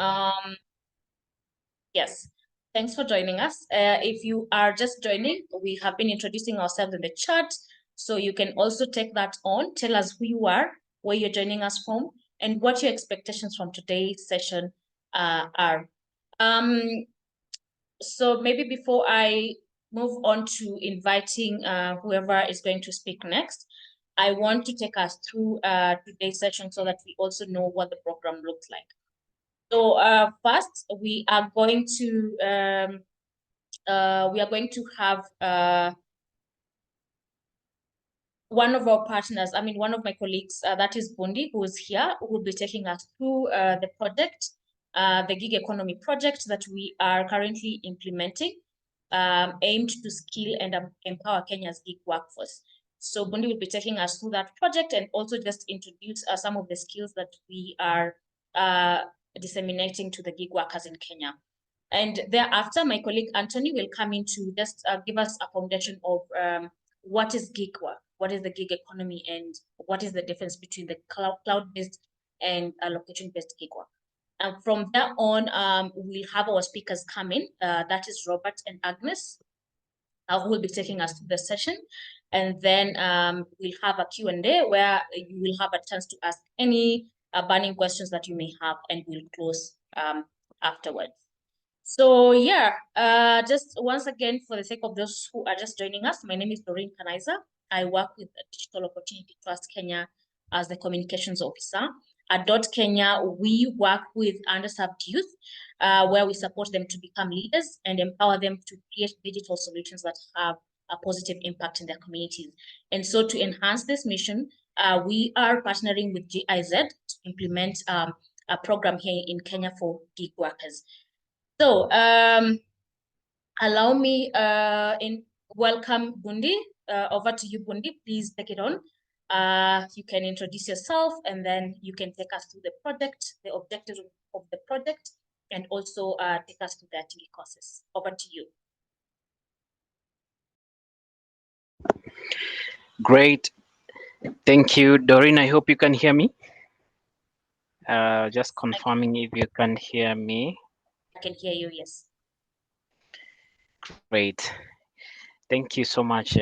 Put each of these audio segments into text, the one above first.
Um, yes, thanks for joining us. If you are just joining, we have been introducing ourselves in the chat, so you can also take that on. Tell us who you are, where you're joining us from, and what your expectations from today's session are. So maybe before I move on to inviting whoever is going to speak next, I want to take us through today's session so that we also know what the program looks like. So first, we are going to have one of our partners, one of my colleagues, that is Bundi, who is here, who will be taking us through the project, the gig economy project that we are currently implementing, aimed to skill and empower Kenya's gig workforce. So Bundi will be taking us through that project and also just introduce some of the skills that we are disseminating to the gig workers in Kenya. And thereafter, my colleague Anthony will come in to just give us a foundation of what is gig work, what is the gig economy, and what is the difference between the cloud-based and location-based gig work. And from there on, we'll have our speakers come in. That is Robert and Agnes, who will be taking us through the session. And then we'll have a Q&A where you will have a chance to ask any burning questions that you may have, and we'll close afterwards. So yeah, just once again, for the sake of those who are just joining us, my name is Doreen Kanaiza. I work with Digital Opportunity Trust Kenya as the communications officer. At Dot Kenya, we work with underserved youth, where we support them to become leaders and empower them to create digital solutions that have a positive impact in their communities. And so to enhance this mission, we are partnering with GIZ to implement a program here in Kenya for gig workers. So allow me welcome Bundi. Over to you, Bundi. Please take it on. You can introduce yourself, and then you can take us through the project, the objectives of the project, and also take us through the activity courses. Over to you. Great. Thank you, Doreen. I hope you can hear me. Just confirming if you can hear me. I can hear you, yes. Great. Thank you so much,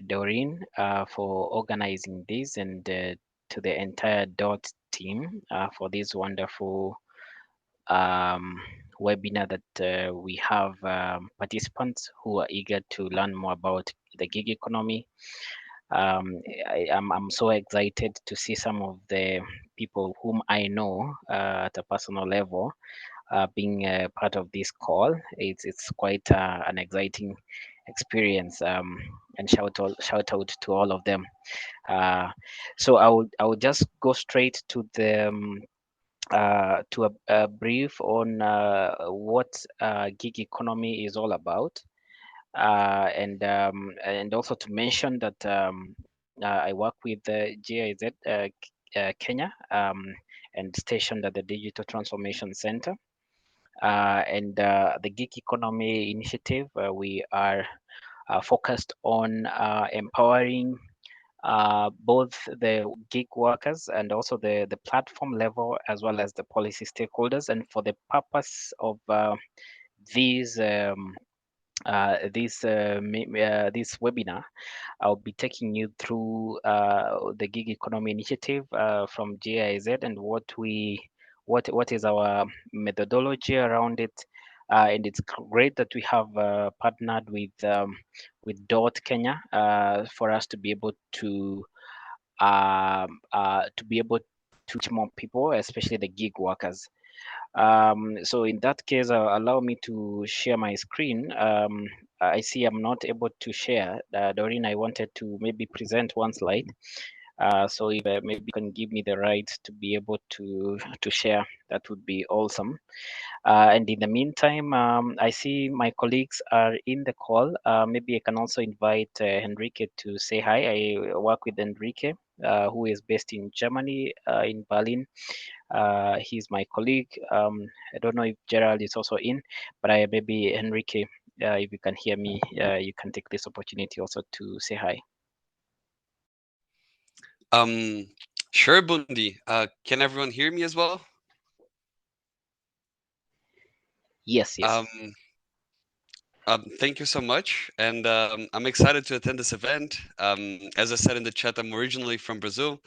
Doreen, for organizing this, and to the entire DOT team for this wonderful webinar that we have participants who are eager to learn more about the gig economy. I'm so excited to see some of the people whom I know at a personal level being part of this call. It's quite an exciting experience, and shout out to all of them. So I will just go straight to the to a brief on what gig economy is all about, and also to mention that I work with GIZ Kenya, and stationed at the Digital Transformation Center. And the gig economy initiative, we are focused on empowering both the gig workers and also the platform level, as well as the policy stakeholders. And for the purpose of this webinar, I'll be taking you through the gig economy initiative from GIZ, and what is our methodology around it. And it's great that we have partnered with DOT Kenya for us to be able to reach more people, especially the gig workers. So in that case, allow me to share my screen. I see I'm not able to share. Doreen, I wanted to maybe present one slide. So if maybe you can give me the right to be able to share, that would be awesome. And in the meantime, I see my colleagues are in the call. Maybe I can also invite Enrique to say hi. I work with Enrique, who is based in Germany, in Berlin. He's my colleague. I don't know if Gerald is also in, but maybe Enrique, if you can hear me, you can take this opportunity also to say hi. Sure, Bundi. Can everyone hear me as well? Yes, yes. Um, Thank you so much, and I'm excited to attend this event. As I said in the chat, I'm originally from Brazil,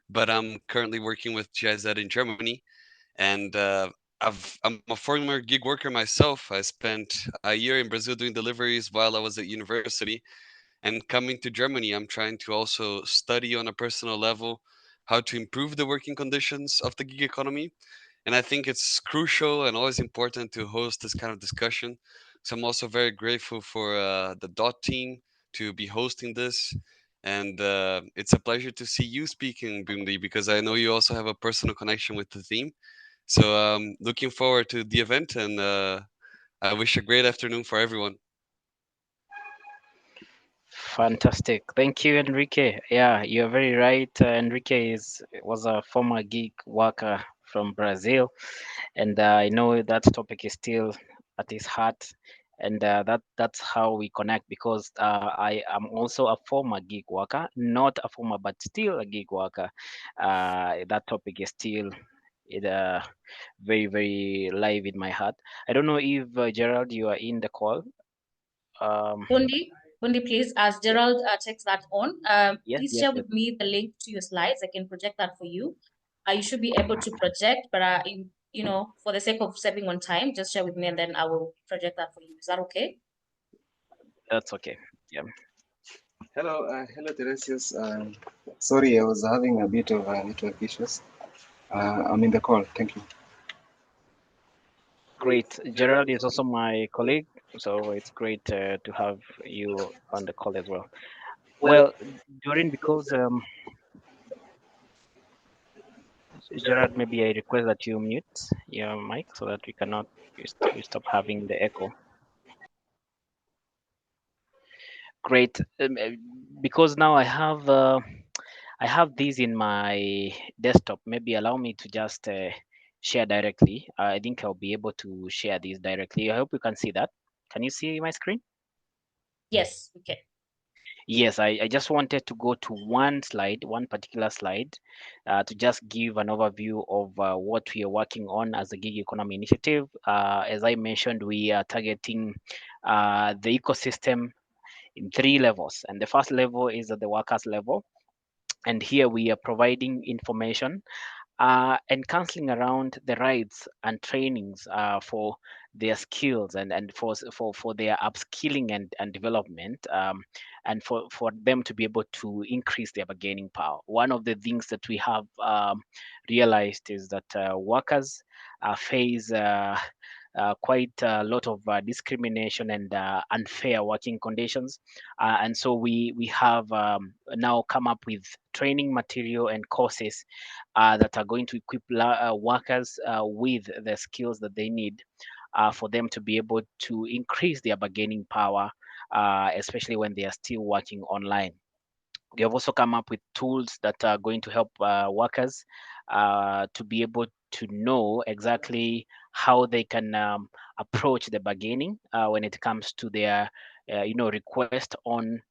but I'm currently working with GIZ in Germany, and I'm a former gig worker myself. I spent a year in Brazil doing deliveries while I was at university, and coming to Germany, I'm trying to also study on a personal level how to improve the working conditions of the gig economy. And I think it's crucial and always important to host this kind of discussion. So I'm also very grateful for the DOT team to be hosting this. And it's a pleasure to see you speaking, Bimli, because I know you also have a personal connection with the theme. So looking forward to the event, and I wish a great afternoon for everyone. Fantastic. Thank you, Enrique. Yeah, you're very right. Enrique was a former gig worker from Brazil, and I know that topic is still at his heart, and that's how we connect because I am also a former gig worker, not a former, but still a gig worker. That topic is still it, very live in my heart. I don't know if Gerald, you are in the call. Um, Bundi, please, as yeah, Gerald takes that on, yes, please yes, share yes. with me the link to your slides. I can project that for you. You should be able to project, but for the sake of saving on time, just share with me and then I will project that for you. Is that okay? That's okay. Yeah. Hello, Teresius. Sorry, I was having a bit of network issues. I'm in the call. Thank you. Great. Gerald is also my colleague, so it's great to have you on the call as well. Well, Doreen, because Gerald, maybe I request that you mute your mic so that we cannot we stop having the echo. Great. Because now I have this in my desktop. Maybe allow me to just share directly. I think I'll be able to share this directly. I hope you can see that. Can you see my screen? Yes, okay. Yes, I just wanted to go to one slide, one particular slide, to just give an overview of what we are working on as a gig economy initiative. As I mentioned, we are targeting the ecosystem in three levels. And the first level is at the workers level. And here we are providing information and counseling around the rights and trainings for their skills and for their upskilling and development and for them to be able to increase their bargaining power. One of the things that we have realized is that workers face quite a lot of discrimination and unfair working conditions, and so we have now come up with training material and courses that are going to equip workers with the skills that they need for them to be able to increase their bargaining power, especially when they are still working online. We have also come up with tools that are going to help workers to be able to know exactly how they can approach the bargaining when it comes to their request on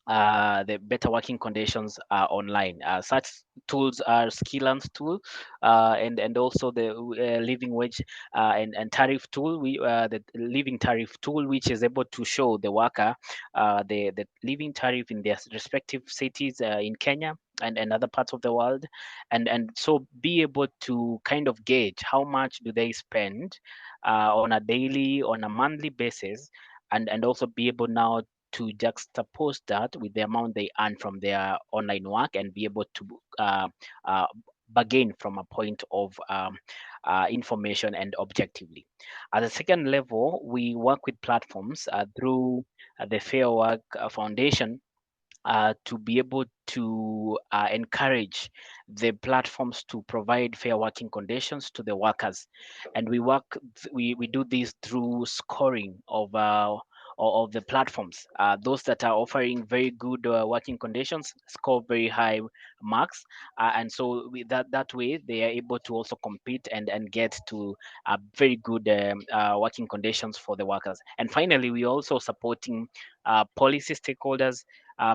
the better working conditions online. Such tools are Skillance tool and also the living wage and tariff tool. The living tariff tool, which is able to show the worker the living tariff in their respective cities in Kenya and other parts of the world, and so be able to kind of gauge how much do they spend on a daily, on a monthly basis, and also be able now to juxtapose that with the amount they earn from their online work and be able to uh, bargain from a point of information and objectively. At the second level, we work with platforms through the Fair Work Foundation to be able to encourage the platforms to provide fair working conditions to the workers, and we do this through scoring of the platforms. Those that are offering very good working conditions score very high marks, and so that way they are able to also compete and get to very good working conditions for the workers. And finally, we also supporting policy stakeholders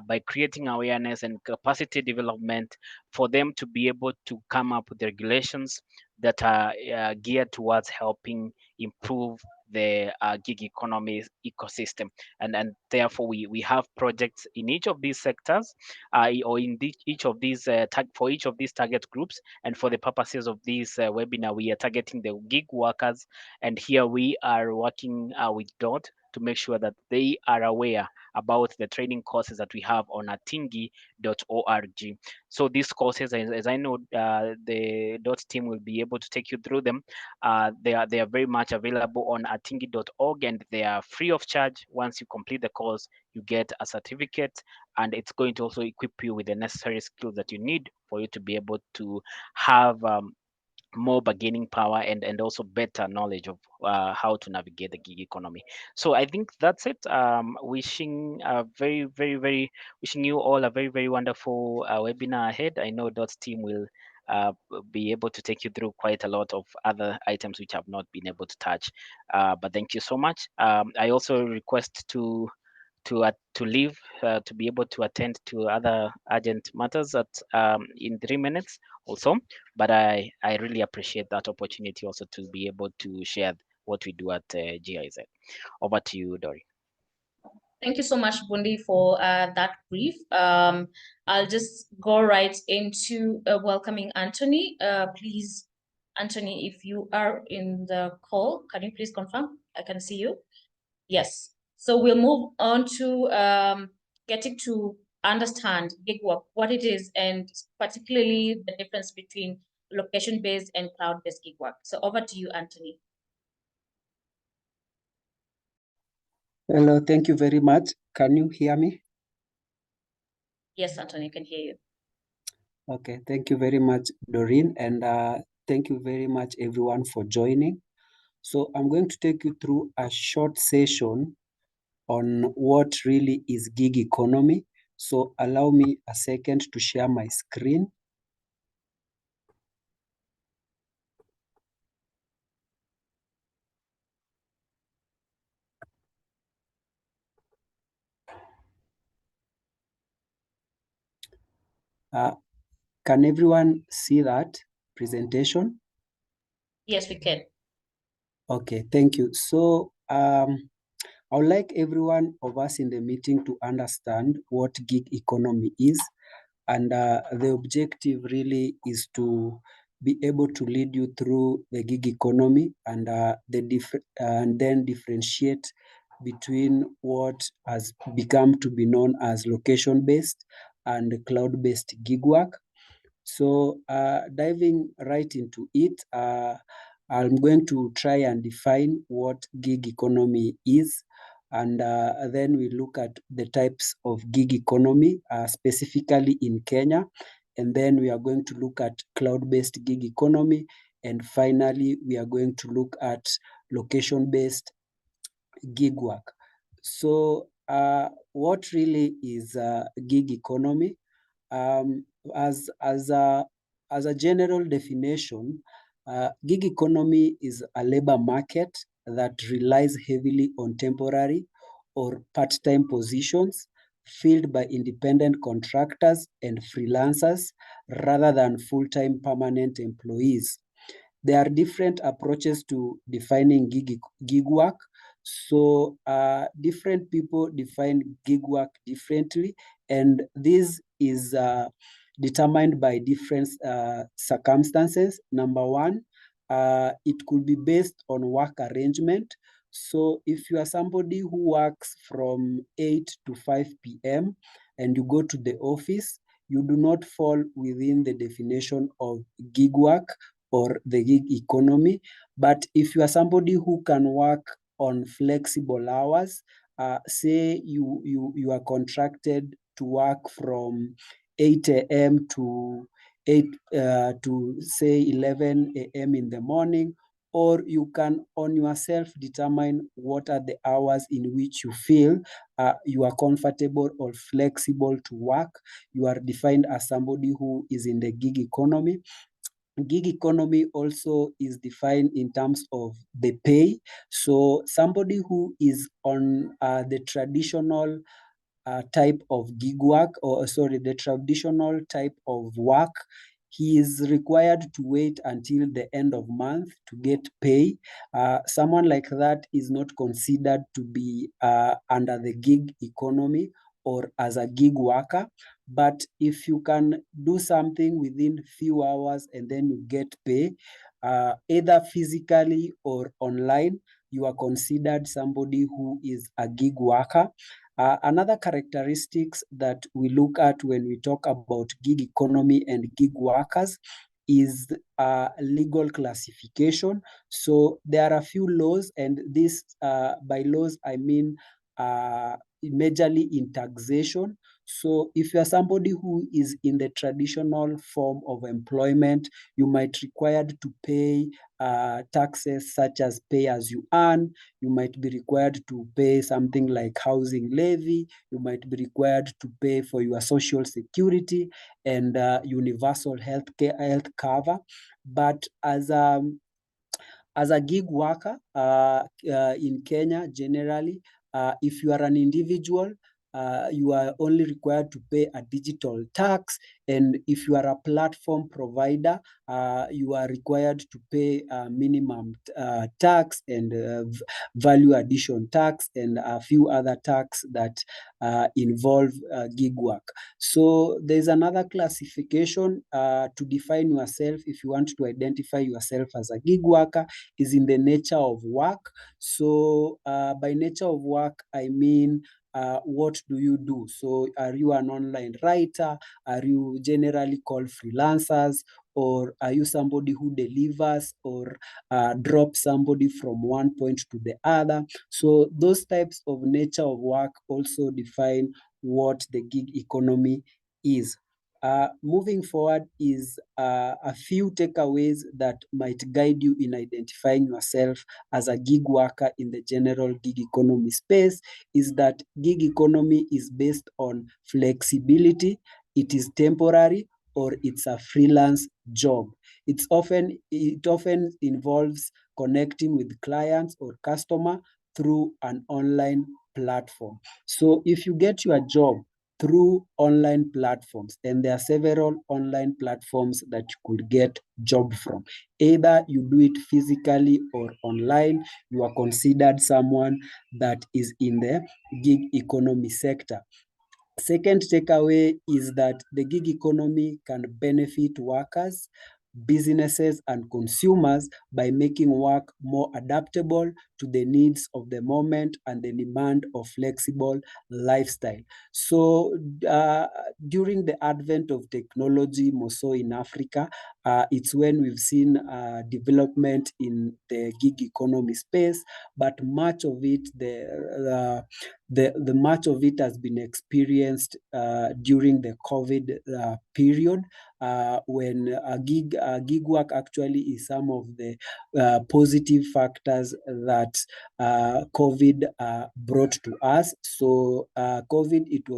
by creating awareness and capacity development for them to be able to come up with regulations that are geared towards helping improve the gig economy ecosystem. And therefore we have projects in each of these sectors, or in each of these for each of these target groups. And for the purposes of this webinar, we are targeting the gig workers, and here we are working with DOT to make sure that they are aware about the training courses that we have on atingi.org. So these courses, as I know, the DOT team will be able to take you through them. They are very much available on atingi.org, and they are free of charge. Once you complete the course, you get a certificate, and it's going to also equip you with the necessary skills that you need for you to be able to have more bargaining power and also better knowledge of how to navigate the gig economy. So I think that's it. Wishing wishing you all a very wonderful webinar ahead. I know DOT's team will be able to take you through quite a lot of other items which I've not been able to touch. But thank you so much. I also request to leave to be able to attend to other urgent matters at in 3 minutes also. But I really appreciate that opportunity also to be able to share what we do at GIZ. Over to you, Dory. Thank you so much, Bundi, for that brief. I'll just go right into welcoming Anthony. Please, Anthony, if you are in the call, can you please confirm? I can see you. Yes. So we'll move on to getting to understand gig work, what it is, and particularly the difference between location-based and cloud-based gig work. So over to you, Anthony. Hello, thank you very much. Can you hear me? Yes, Anthony, I can hear you. Okay, thank you very much, Doreen, and thank you very much, everyone, for joining. So I'm going to take you through a short session on what really is gig economy. So allow me a second to share my screen. Can everyone see that presentation? Yes, we can. Okay, thank you. So I would like everyone of us in the meeting to understand what gig economy is. And the objective really is to be able to lead you through the gig economy and then differentiate between what has become to be known as location-based and cloud-based gig work. So diving right into it, I'm going to try and define what gig economy is, and then we look at the types of gig economy, specifically in Kenya, and then we are going to look at cloud-based gig economy, and finally, we are going to look at location-based gig work. So what really is gig economy? As a general definition, gig economy is a labor market that relies heavily on temporary or part-time positions filled by independent contractors and freelancers rather than full-time permanent employees. There are different approaches to defining gig work. So different people define gig work differently, and this is determined by different circumstances. Number one, it could be based on work arrangement. So if you are somebody who works from 8 to 5 p.m. and you go to the office, you do not fall within the definition of gig work or the gig economy. But if you are somebody who can work on flexible hours, say you are contracted to work from 8 a.m. to 8 to say 11 a.m. in the morning, or you can on yourself determine what are the hours in which you feel you are comfortable or flexible to work. You are defined as somebody who is in the gig economy. Gig economy also is defined in terms of the pay. So somebody who is on the traditional type of gig work, or sorry, the traditional type of work he is required to wait until the end of month to get pay. Someone like that is not considered to be under the gig economy or as a gig worker. But if you can do something within few hours and then you get pay, either physically or online, you are considered somebody who is a gig worker. Another characteristics that we look at when we talk about gig economy and gig workers is legal classification. So there are a few laws, and this by laws I mean majorly in taxation. So if you are somebody who is in the traditional form of employment, you might required to pay taxes such as pay as you earn. You might be required to pay something like housing levy. You might be required to pay for your social security and universal health cover. But as a gig worker in Kenya, generally, if you are an individual, you are only required to pay a digital tax. And if you are a platform provider, you are required to pay minimum tax and value addition tax and a few other tax that involve gig work. So there's another classification to define yourself if you want to identify yourself as a gig worker is in the nature of work. So by nature of work, I mean, what do you do? So are you an online writer? Are you generally called freelancers? Or are you somebody who delivers or drops somebody from one point to the other? So those types of nature of work also define what the gig economy is. Moving forward is a few takeaways that might guide you in identifying yourself as a gig worker in the general gig economy space is that gig economy is based on flexibility, it is temporary, or it's a freelance job. It often involves connecting with clients or customer through an online platform. So if you get your job through online platforms, and there are several online platforms that you could get job from. Either you do it physically or online, you are considered someone that is in the gig economy sector. Second takeaway is that the gig economy can benefit workers, businesses, and consumers by making work more adaptable to the needs of the moment and the demand of flexible lifestyle. So during the advent of technology, more so in Africa, it's when we've seen development in the gig economy space, but much of it, the much of it has been experienced during the COVID period, when gig work actually is some of the positive factors that COVID brought to us. So COVID, it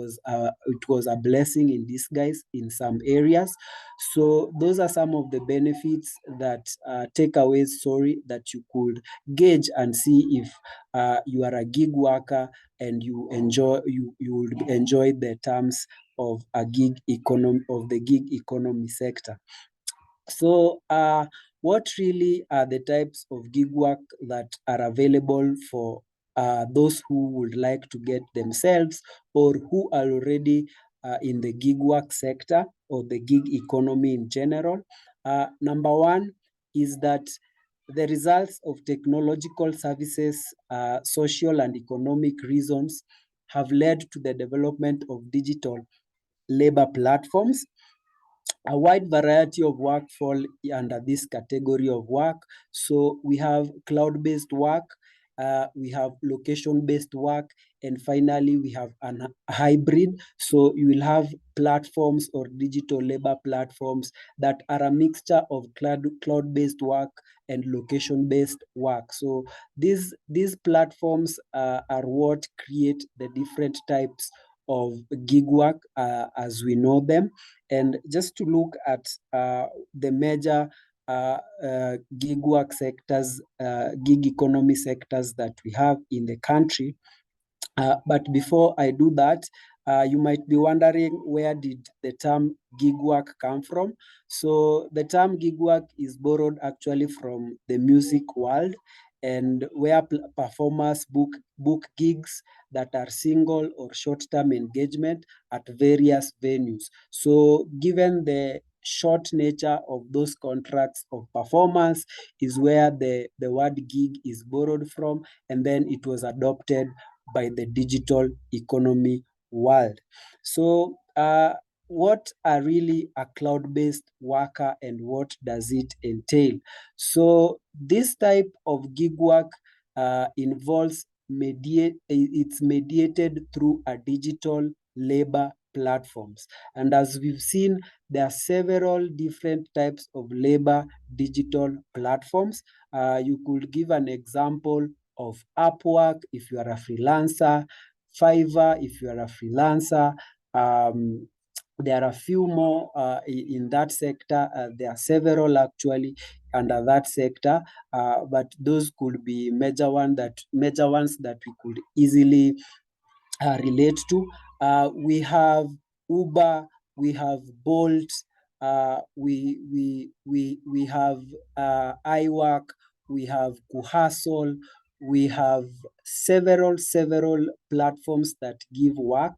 was a blessing in disguise in some areas. So those are some of the benefits that takeaways, that you could gauge and see if you are a gig worker and you will enjoy the terms of a gig economy, of the gig economy sector. So what really are the types of gig work that are available for those who would like to get themselves or who are already in the gig work sector or the gig economy in general? Number one is that the results of technological services, social and economic reasons have led to the development of digital labor platforms. A wide variety of work fall under this category of work. So we have cloud-based work, we have location-based work, and finally we have a hybrid. So you will have platforms or digital labor platforms that are a mixture of cloud-based work and location-based work. So these platforms are what create the different types of gig work as we know them. And just to look at the major gig work sectors, gig economy sectors that we have in the country. But before I do that, You might be wondering, where did the term gig work come from? So the term gig work is borrowed actually from the music world, and where performers book gigs that are single or short-term engagement at various venues. So given the short nature of those contracts of performance is where the word gig is borrowed from, and then it was adopted by the digital economy world. So what are really a cloud-based worker and what does it entail? So this type of gig work involves it's mediated through a digital labor platforms. And as we've seen, there are several different types of labor digital platforms. You could give an example of Upwork if you are a freelancer, Fiverr if you are a freelancer. There are a few more in that sector. There are several actually under that sector, but those could be major ones that we could easily relate to. We have Uber, we have Bolt, we have iWork, we have 𝐤𝐠, we have several platforms that give work.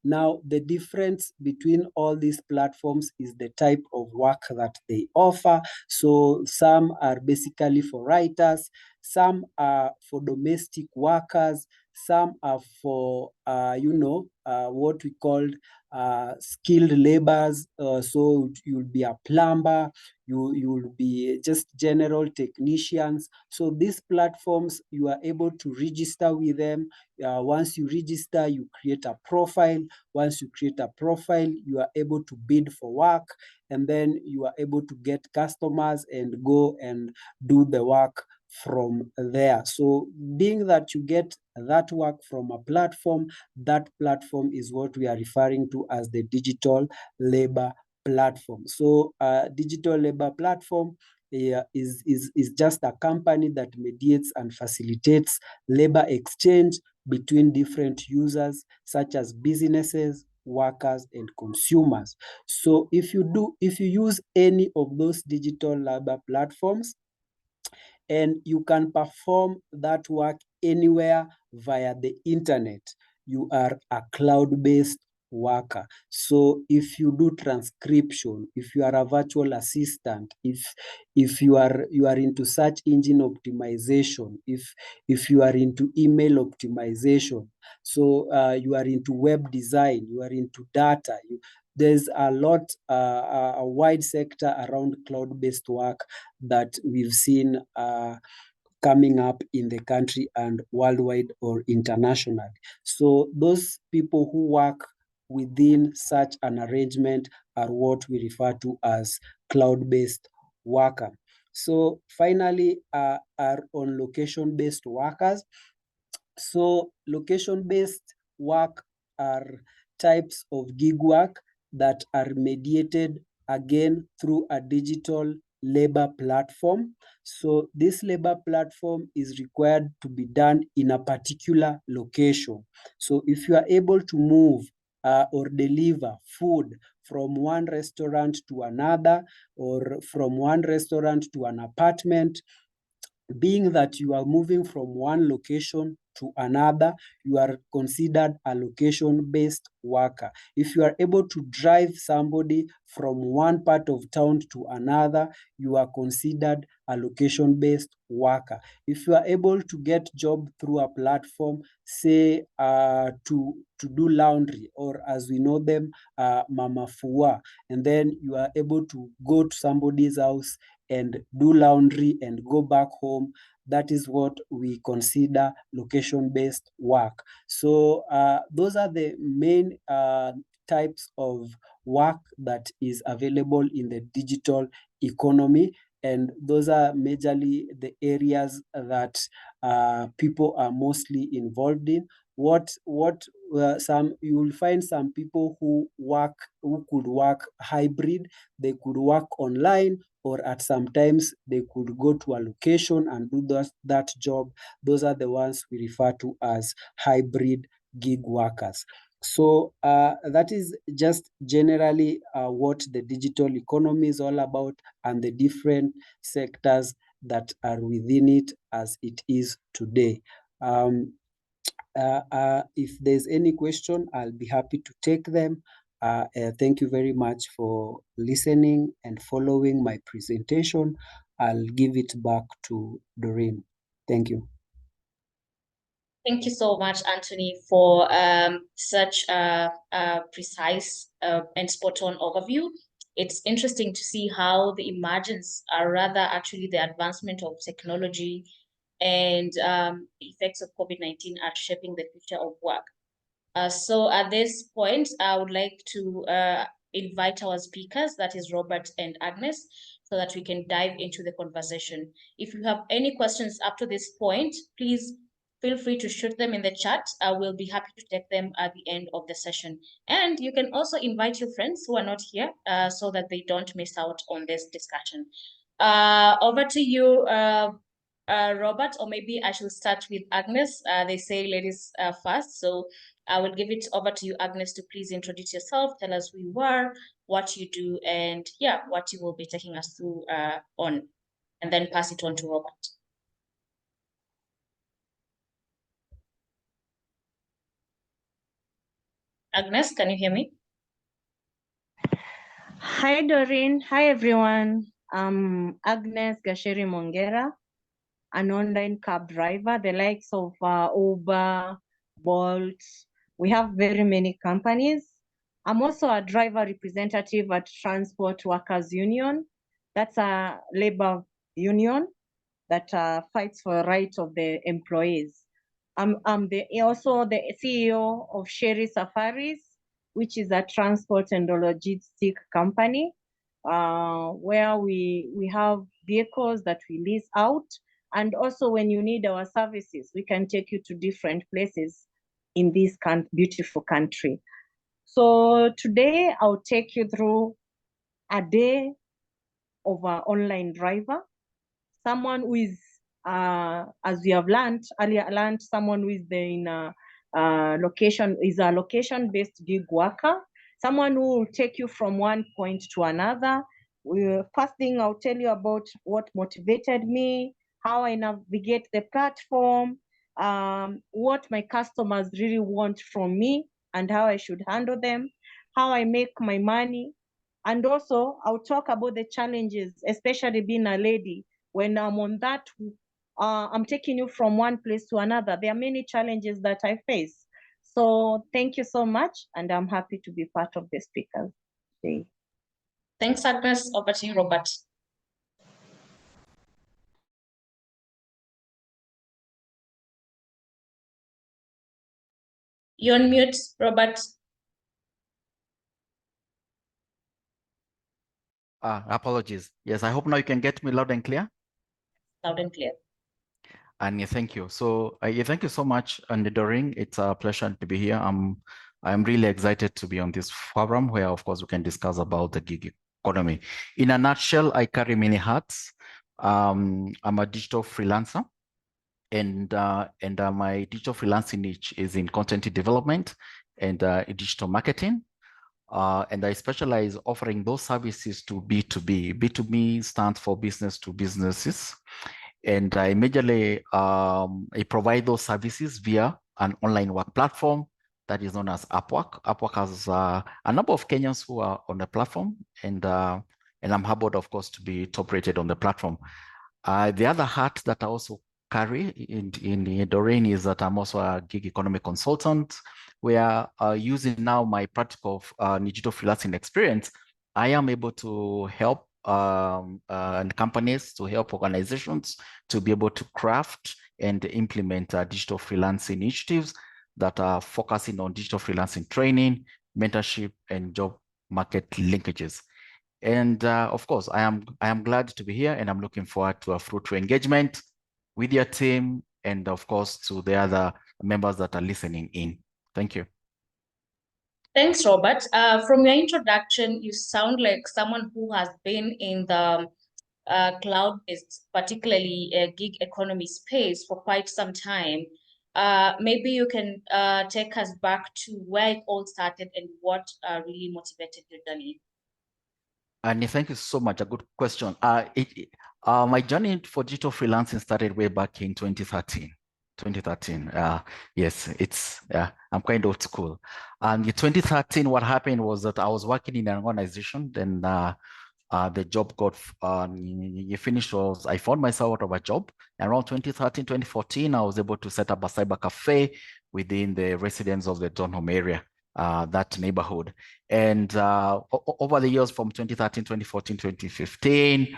Now, the difference between all these platforms is the type of work that they offer. So some are basically for writers, some are for domestic workers, some are for, what we call skilled laborers. So you'll be a plumber, you'll be just general technicians. So these platforms, you are able to register with them. Once you register, you create a profile. Once you create a profile, you are able to bid for work, and then you are able to get customers and go and do the work from there. So being that you get that work from a platform, that platform is what we are referring to as the digital labor platform. So digital labor platform is just a company that mediates and facilitates labor exchange between different users, such as businesses, workers, and consumers. So if you use any of those digital labor platforms, and you can perform that work anywhere via the internet, you are a cloud-based worker. So if you do transcription, if you are a virtual assistant, if you are into search engine optimization, if you are into email optimization, so you are into web design, you are into data, there's a lot, a wide sector around cloud-based work that we've seen coming up in the country and worldwide or internationally. So those people who work within such an arrangement are what we refer to as cloud-based worker. So finally, are on location-based workers. So location-based work are types of gig work that are mediated again through a digital labor platform. So this labor platform is required to be done in a particular location. So if you are able to move or deliver food from one restaurant to another, or from one restaurant to an apartment, being that you are moving from one location to another, you are considered a location-based worker. If you are able to drive somebody from one part of town to another, you are considered a location-based worker. If you are able to get job through a platform, say to do laundry, or as we know them, mama fua, and then you are able to go to somebody's house and do laundry and go back home, that is what we consider location-based work. So those are the main types of work that is available in the digital economy, and those are majorly the areas that people are mostly involved in. You will find some people who could work hybrid. They could work online, or at some times they could go to a location and do that job. Those are the ones we refer to as hybrid gig workers. So that is just generally what the digital economy is all about and the different sectors that are within it as it is today. If there's any question, I'll be happy to take them. Thank you very much for listening and following my presentation. I'll give it back to Doreen. Thank you. Thank you so much, Anthony, for such a precise and spot-on overview. It's interesting to see how the emergence, or rather actually the advancement of technology and the effects of COVID-19 are shaping the future of work. So at this point, I would like to invite our speakers, that is Robert and Agnes, so that we can dive into the conversation. If you have any questions up to this point, please feel free to shoot them in the chat. I will be happy to take them at the end of the session. And you can also invite your friends who are not here so that they don't miss out on this discussion. Over to you, Robert, or maybe I should start with Agnes. They say ladies first, so I will give it over to you, Agnes, to please introduce yourself, tell us who you are, what you do, and yeah, what you will be taking us through on, and then pass it on to Robert. Agnes, can you hear me? Hi, Doreen. Hi, everyone. I'm Agnes Gasheri Mongera, an online cab driver, the likes of Uber, Bolt. We have very many companies. I'm also a driver representative at Transport Workers Union. That's a labor union that fights for the rights of the employees. I'm also the CEO of Sherry Safaris, which is a transport and logistic company, where we have vehicles that we lease out. And also when you need our services, we can take you to different places in this beautiful country. So today I'll take you through a day of an online driver, someone who is, as we have earlier someone who is in a location-based gig worker, someone who will take you from one point to another. First thing I'll tell you about what motivated me, how I navigate the platform, what my customers really want from me and how I should handle them, how I make my money. And also I'll talk about the challenges, especially being a lady. When I'm on that, I'm taking you from one place to another. There are many challenges that I face. So thank you so much. And I'm happy to be part of the speakers today. Thanks, Agnes. Over to you, Robert. You're on mute, Robert. Apologies. Yes, I hope now you can get me loud and clear. Loud and clear. And yeah, thank you. So thank you so much, Doreen. It's a pleasure to be here. I'm really excited to be on this forum where, of course, we can discuss about the gig economy. In a nutshell, I carry many hats. I'm a digital freelancer, and my digital freelancing niche is in content development and digital marketing. And I specialize offering those services to B2B. B2B stands for business to businesses. And I majorly I provide those services via an online work platform that is known as Upwork. Upwork has a number of Kenyans who are on the platform, and I'm humbled, of course, to be top rated on the platform. The other hat that I also carry in Doreen is that I'm also a gig economy consultant, where using now my practical digital freelancing experience, I am able to help companies, to help organizations to be able to craft and implement digital freelancing initiatives that are focusing on digital freelancing training, mentorship, and job market linkages. And of course, I am glad to be here, and I'm looking forward to a fruitful engagement with your team, and of course to the other members that are listening in. Thank you. Thanks, Robert. From your introduction, you sound like someone who has been in the cloud-based, particularly gig economy space for quite some time. Maybe you can take us back to where it all started and what really motivated your journey. And thank you so much. A good question. My journey for digital freelancing started way back in 2013. 2013. Yes, I'm kind of old school. And in 2013, what happened was that I was working in an organization. Then the job got finished. I found myself out of a job. And around 2013, 2014, I was able to set up a cyber cafe within the residents of the Donholm area. That neighborhood. And over the years from 2013, 2014, 2015,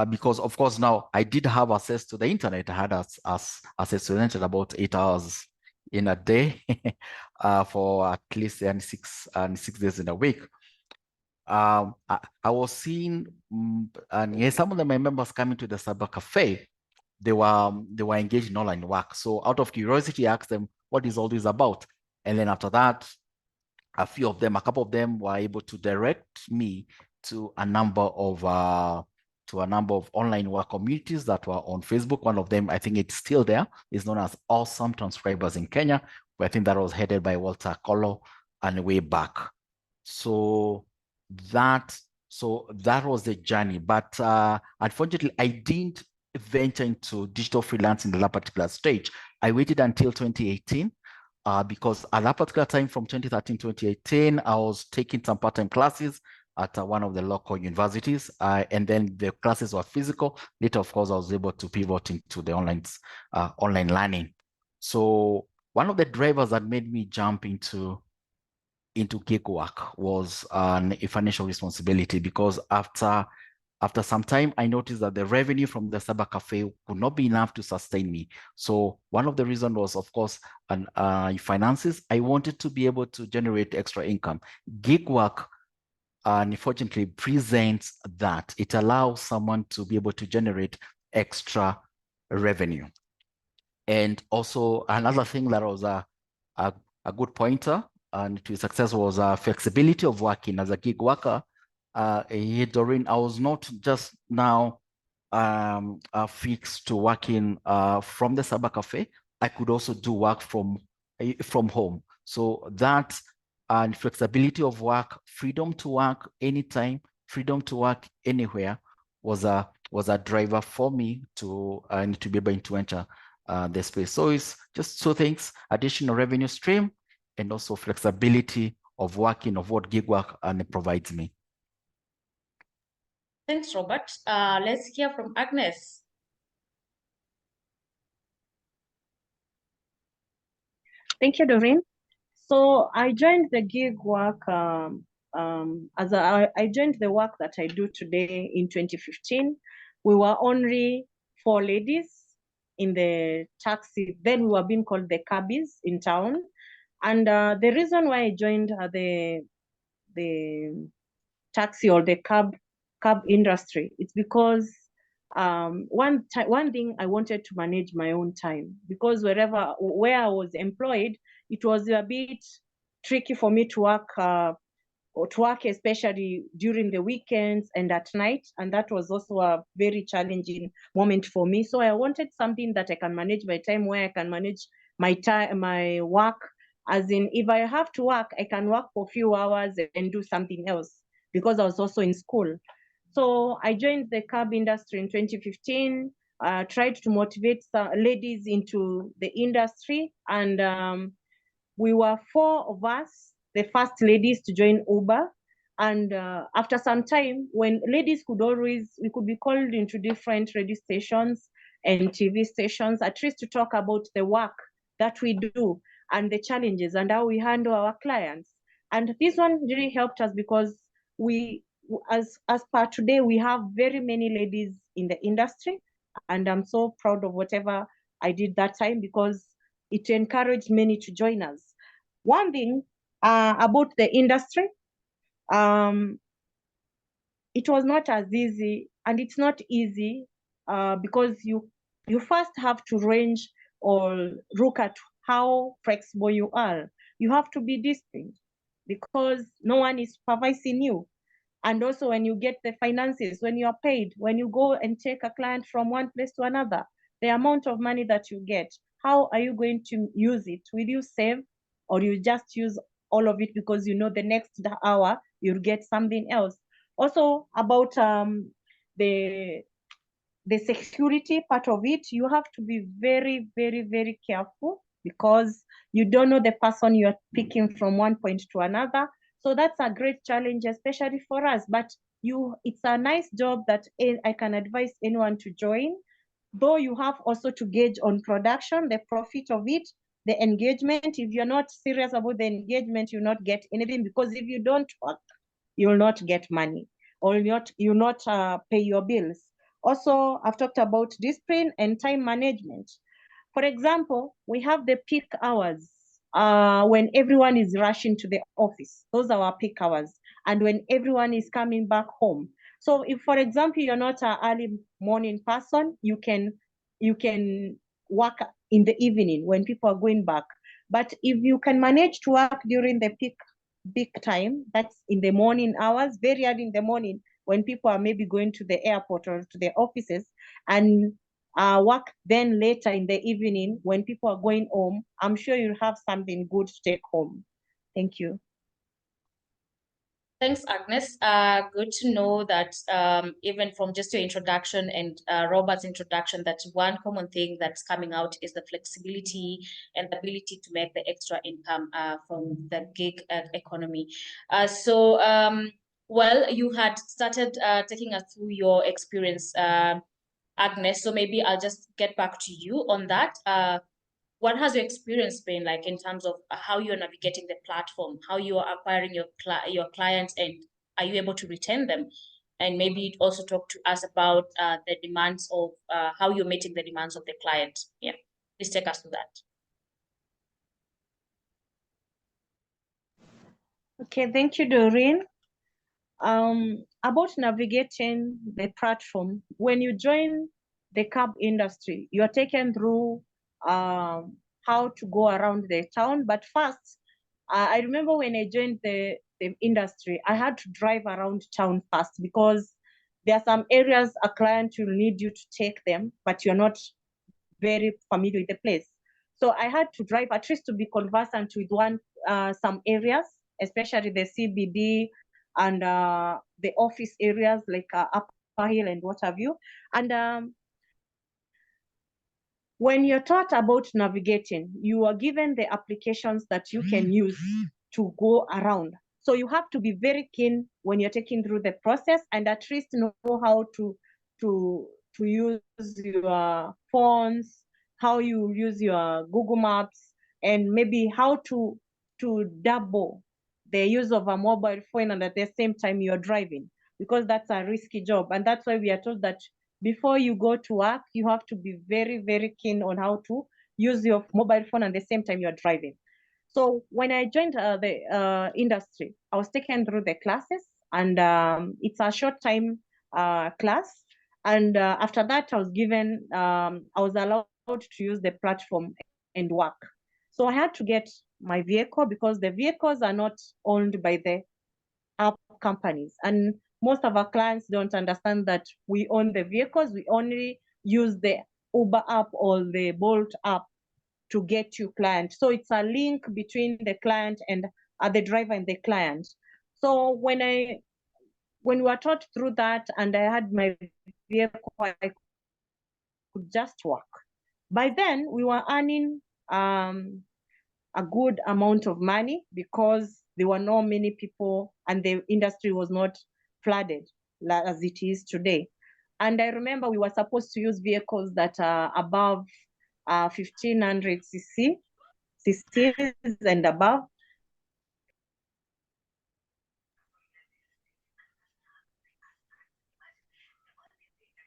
because of course now I did have access to the internet. I had access to the internet about 8 hours in a day for at least 6 days in a week. I was seeing, and some of my members coming to the cyber cafe, they were engaged in online work. So out of curiosity, I asked them, what is all this about? And then after that, a couple of them were able to direct me to a number of online work communities that were on Facebook. One of them, I think it's still there, is known as Awesome Transcribers in Kenya, where I think that was headed by Walter Kolo and way back. So that was the journey. But unfortunately, I didn't venture into digital freelancing at that particular stage. I waited until 2018. Because at that particular time, from 2013 to 2018, I was taking some part-time classes at one of the local universities, and then the classes were physical. Later, of course, I was able to pivot into the online learning. So one of the drivers that made me jump into gig work was a financial responsibility, because after some time, I noticed that the revenue from the cyber cafe would not be enough to sustain me. So one of the reasons was, of course, finances. I wanted to be able to generate extra income. Gig work, unfortunately, presents that. It allows someone to be able to generate extra revenue. And also another thing that was a good pointer and to success was flexibility of working as a gig worker. Doreen, I was not just now fixed to working from the cyber cafe. I could also do work from home. So that and flexibility of work, freedom to work anytime, freedom to work anywhere was a driver for me to be able to enter the space. So it's just two things: additional revenue stream and also flexibility of working, of what gig work provides me. Thanks, Robert. Let's hear from Agnes. Thank you, Doreen. So I joined the gig work I joined the work that I do today in 2015. We were only 4 ladies in the taxi. Then we were being called the cabbies in town. And the reason why I joined the taxi or the cab industry, it's because one thing, I wanted to manage my own time, because where I was employed, it was a bit tricky for me to work, especially during the weekends and at night, and that was also a very challenging moment for me. So I wanted something that I can manage my time, where I can manage my time, my work, as in if I have to work, I can work for a few hours and do something else, because I was also in school. So I joined the cab industry in 2015, tried to motivate some ladies into the industry, and we were 4 of us, the first ladies to join Uber. And after some time, when ladies we could be called into different radio stations and TV stations, at least to talk about the work that we do and the challenges and how we handle our clients. And this one really helped us, because as per today, we have very many ladies in the industry, and I'm so proud of whatever I did that time, because it encouraged many to join us. One thing about the industry, it was not as easy, and it's not easy because you first have to range or look at how flexible you are. You have to be disciplined, because no one is supervising you. And also when you get the finances, when you are paid, when you go and take a client from one place to another, the amount of money that you get, how are you going to use it? Will you save, or you just use all of it because you know the next hour you'll get something else? Also about the security part of it, you have to be very, very, very careful because you don't know the person you're picking from one point to another. So that's a great challenge, especially for us. But it's a nice job that I can advise anyone to join, though you have also to gauge on production, the profit of it, the engagement. If you're not serious about the engagement, you'll not get anything, because if you don't work, you'll not get money, or you'll not pay your bills. Also, I've talked about discipline and time management. For example, we have the peak hours when everyone is rushing to the office. Those are our peak hours. And when everyone is coming back home. So if, for example, you're not an early morning person, you can work in the evening when people are going back. But if you can manage to work during the peak time, that's in the morning hours, very early in the morning, when people are maybe going to the airport or to their offices, and work then later in the evening when people are going home, I'm sure you'll have something good to take home. Thank you. Thanks, Agnes. Good to know that even from just your introduction and Robert's introduction, that one common thing that's coming out is the flexibility and the ability to make the extra income from the gig economy. Well, you had started taking us through your experience, Agnes, so maybe I'll just get back to you on that. What has your experience been like in terms of how you're navigating the platform, how you are acquiring your clients, and are you able to retain them? And maybe also talk to us about the demands of how you're meeting the demands of the client. Yeah, please take us to that. Okay, thank you, Doreen. About navigating the platform, when you join the cab industry, you're taken through how to go around the town. But first, I remember when I joined the industry, I had to drive around town first, because there are some areas a client will need you to take them, but you're not very familiar with the place. So I had to drive at least to be conversant with some areas, especially the CBD and the office areas like Upper Hill and what have you. And when you're taught about navigating, you are given the applications that you can use to go around. So you have to be very keen when you're taking through the process, and at least know how to use your phones, how you use your Google Maps, and maybe how to double the use of a mobile phone and at the same time you're driving, because that's a risky job. And that's why we are told that before you go to work, you have to be very, very keen on how to use your mobile phone at the same time you're driving. So when I joined the industry, I was taken through the classes, and it's a short time class. And after that, I was allowed to use the platform and work. So I had to get my vehicle, because the vehicles are not owned by the app companies. And most of our clients don't understand that we own the vehicles. We only use the Uber app or the Bolt app to get you client. So it's a link between the client and the driver and the client. So when we were taught through that and I had my vehicle, I could just work. By then, we were earning a good amount of money, because there were not many people and the industry was not flooded as it is today. And I remember we were supposed to use vehicles that are above 1500 cc's and above.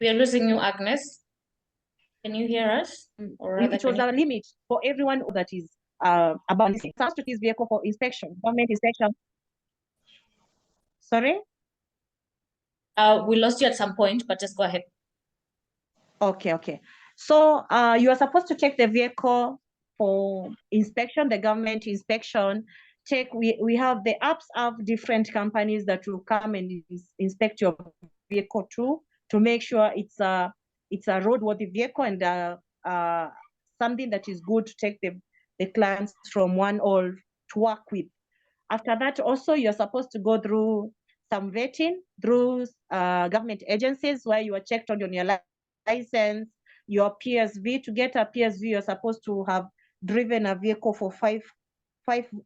We are losing you, Agnes. Can you hear us? Or it was a limit for everyone that is above. Sounds to this vehicle for inspection, government inspection. Sorry? We lost you at some point, but just go ahead. Okay. So you are supposed to take the vehicle for inspection, the government inspection. We have the apps have different companies that will come and inspect your vehicle too, to make sure it's a roadworthy vehicle and something that is good to take the clients from one all to work with. After that, also, you're supposed to go through some vetting through government agencies where you are checked on your license, your PSV. To get a PSV, you're supposed to have driven a vehicle for five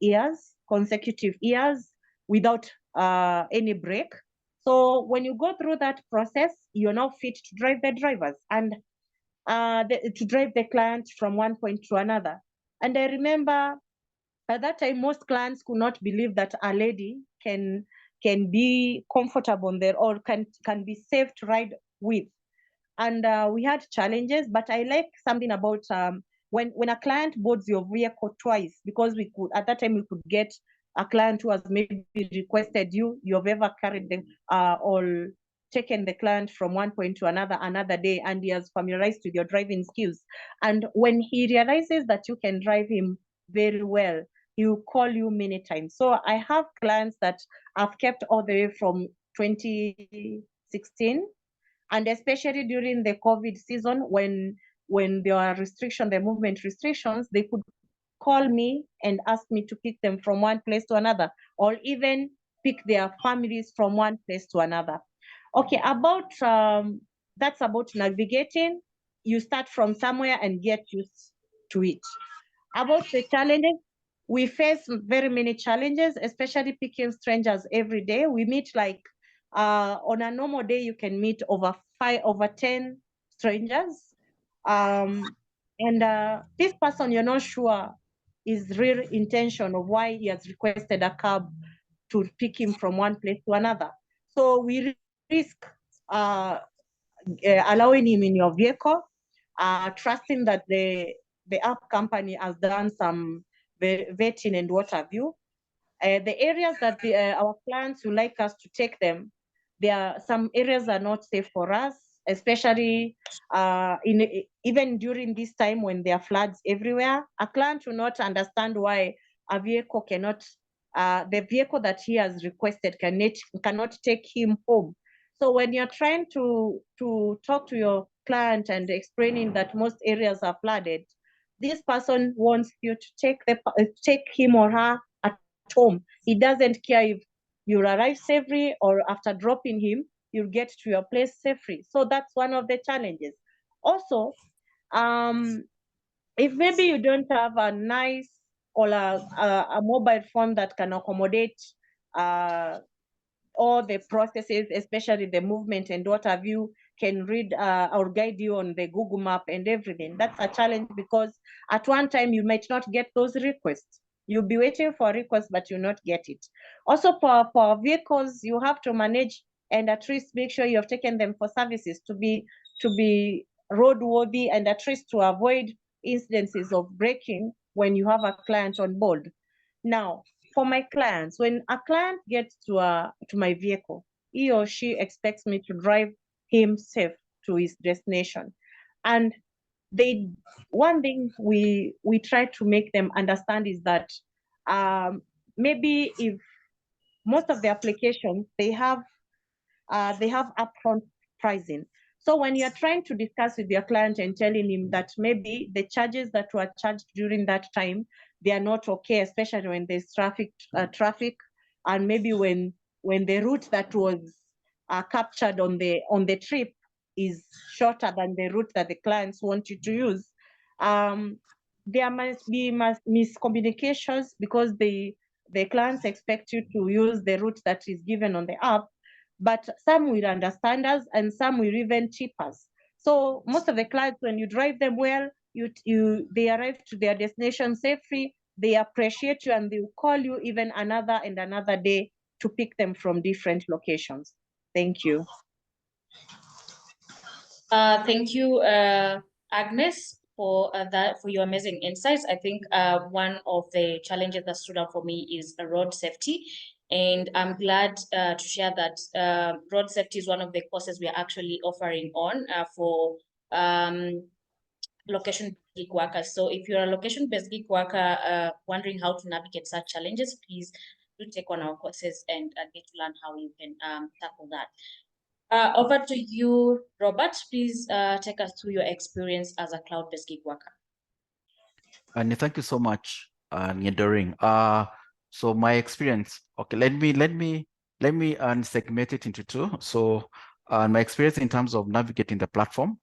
years, consecutive years, without any break. So when you go through that process, you're now fit to drive the drivers and to drive the client from one point to another. And I remember at that time, most clients could not believe that a lady can be comfortable there or can be safe to ride with. And we had challenges, but I like something about when a client boards your vehicle twice, because we could, at that time, we could get a client who has maybe requested you've ever carried them or taken the client from one point to another day, and he has familiarized with your driving skills. And when he realizes that you can drive him very well, he will call you many times. So I have clients that I've kept all the way from 2016, and especially during the COVID season, when there are restrictions, the movement restrictions, they could call me and ask me to pick them from one place to another, or even pick their families from one place to another. Okay, about that's about navigating. You start from somewhere and get used to it. About the challenges, we face very many challenges, especially picking strangers every day. We meet like on a normal day, you can meet over 10 strangers. And this person, you're not sure his real intention of why he has requested a cab to pick him from one place to another. So we risk allowing him in your vehicle, trusting that the app company has done some vetting and what have you. The areas that our clients would like us to take them, there are some areas that are not safe for us, especially even during this time when there are floods everywhere. A client will not understand why a vehicle cannot, the vehicle that he has requested cannot take him home. So when you're trying to talk to your client and explaining that most areas are flooded, this person wants you to take him or her at home. He doesn't care if you arrive safely or after dropping him, you'll get to your place safely. So that's one of the challenges. Also, if maybe you don't have a nice or a mobile phone that can accommodate all the processes, especially the movement and what have you, can read or guide you on the Google map and everything. That's a challenge because at one time you might not get those requests. You'll be waiting for a request, but you'll not get it. Also for vehicles, you have to manage and at least make sure you have taken them for services to be roadworthy and at least to avoid incidences of braking when you have a client on board. Now, for my clients, when a client gets to my vehicle, he or she expects me to drive him safe to his destination. And one thing we try to make them understand is that maybe if most of the applications, they have upfront pricing. So when you're trying to discuss with your client and telling him that maybe the charges that were charged during that time, they are not okay, especially when there's traffic, and maybe when the route that was captured on the trip is shorter than the route that the clients want you to use. There must be miscommunications because the clients expect you to use the route that is given on the app, but some will understand us and some will even tip us. So most of the clients, when you drive them well, they arrive to their destination safely, they appreciate you and they will call you even another and another day to pick them from different locations. Thank you. Thank you, Agnes, for your amazing insights. I think one of the challenges that stood out for me is road safety. And I'm glad to share that road safety is one of the courses we are actually offering on for location gig workers. So if you're a location-based gig worker wondering how to navigate such challenges, please do take on our courses and get to learn how you can tackle that. Over to you, Robert. Please take us through your experience as a cloud-based gig worker. And thank you so much, Doreen. So my experience. Okay, let me segment it into two. So, my experience in terms of navigating the platform,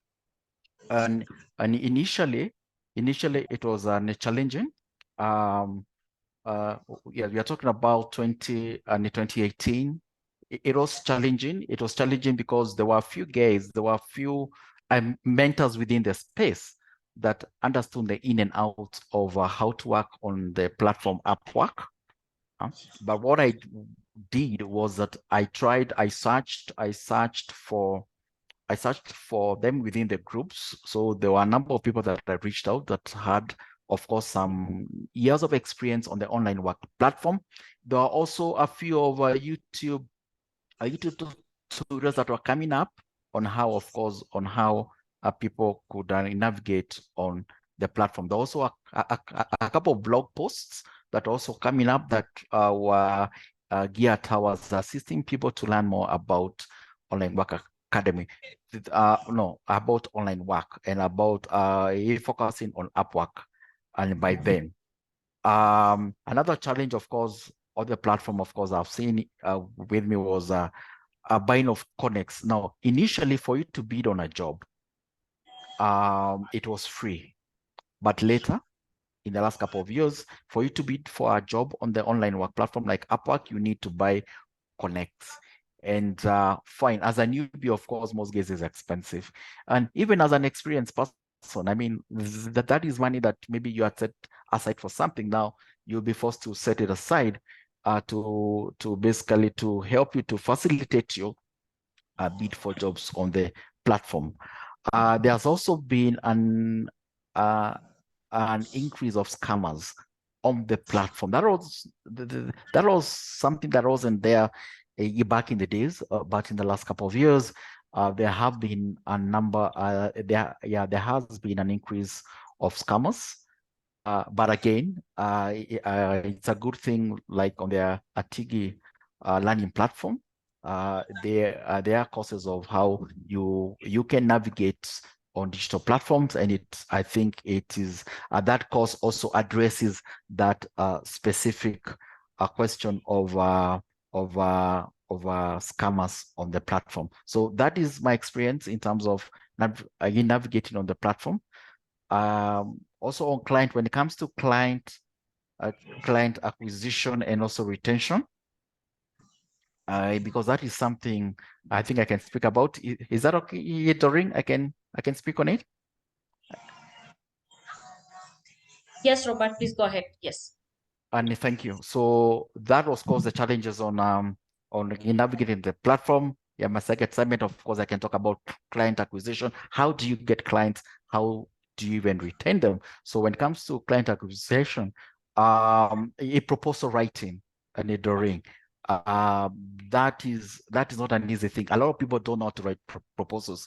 and initially it was challenging. Yeah, we are talking about 2018. It was challenging. It was challenging because there were a few guys, there were a few mentors within the space that understood the in and out of how to work on the platform Upwork. But what I did was that I searched for them within the groups. So there were a number of people that I reached out that had, of course, some years of experience on the online work platform. There are also a few of YouTube tutorials that were coming up on how, of course, people could navigate on the platform. There are also a couple of blog posts that are also coming up that were geared towards assisting people to learn more about online work academy. About online work and about focusing on Upwork. And by then, another challenge, of course, on the platform, of course, I've seen with me was a buying of connects. Now, initially, for you to bid on a job, it was free, but later, in the last couple of years, for you to bid for a job on the online work platform like Upwork, you need to buy connects. And fine, as a newbie, of course, most cases is expensive. And even as an experienced person, I mean, that is money that maybe you had set aside for something. Now you'll be forced to set it aside to basically to help you, to facilitate you bid for jobs on the platform. There's also been an increase of scammers on the platform. That was something that wasn't there back in the days, but in the last couple of years, there have been a number. There has been an increase of scammers. But again, it's a good thing, like on their Atigi learning platform. There are courses of how you can navigate on digital platforms, and I think it is that course also addresses that specific question of scammers on the platform. So that is my experience in terms of navigating on the platform. Also on client, when it comes to client acquisition and also retention, because that is something I think I can speak about. Is that okay, Doreen? I can speak on it. Yes, Robert, please go ahead. Yes. And thank you. So that was, of course, the challenges on navigating the platform. Yeah, my second segment, of course, I can talk about client acquisition. How do you get clients? How do you even retain them? So when it comes to client acquisition, a proposal writing and a drawing, that is not an easy thing. A lot of people don't know how to write proposals.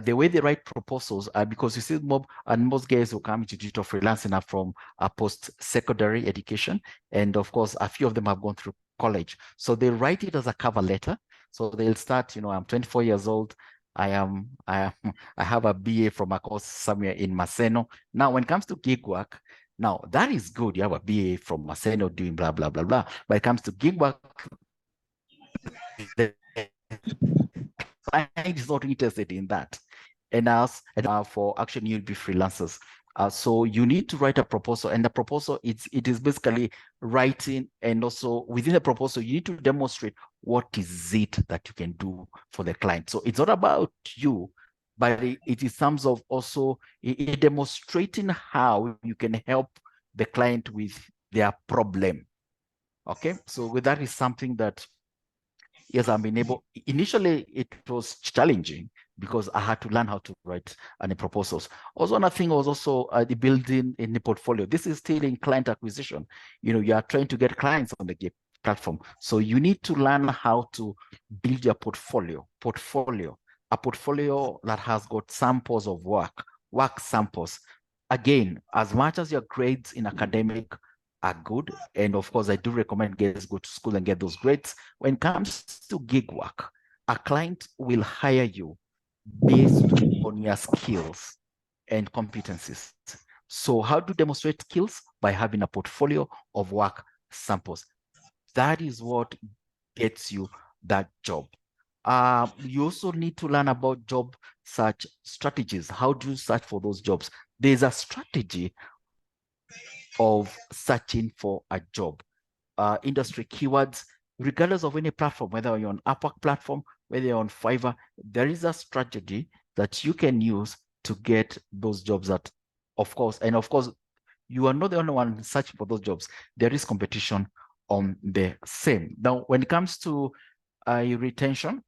The way they write proposals, because you see most guys who come into digital freelancing are from post-secondary education, and of course a few of them have gone through college, so they write it as a cover letter. So they'll start, I'm 24 years old, I have a BA from a course somewhere in Maseno. Now when it comes to gig work, now that is good, you have a BA from Maseno doing blah blah blah blah, but it comes to gig work, the client is not interested in that. And for actually you'll be freelancers. So you need to write a proposal, and the proposal it is basically writing, and also within the proposal you need to demonstrate what is it that you can do for the client. So it's not about you, but it is terms of also demonstrating how you can help the client with their problem. Okay, so with that is something that, yes, I've been able. Initially, it was challenging because I had to learn how to write any proposals. Also, another thing was also the building in the portfolio. This is still in client acquisition. You are trying to get clients on the platform, so you need to learn how to build your portfolio. A portfolio that has got samples of work samples. Again, as much as your grades in academic are good, and of course I do recommend guys go to school and get those grades, when it comes to gig work, a client will hire you based on your skills and competencies. So how to demonstrate skills? By having a portfolio of work samples. That is what gets you that job. You also need to learn about job search strategies. How do you search for those jobs? There's a strategy of searching for a job. Industry keywords, regardless of any platform, whether you're on Upwork platform, whether you're on Fiverr, there is a strategy that you can use to get those jobs that, of course, you are not the only one searching for those jobs. There is competition on the same. Now, when it comes to retention,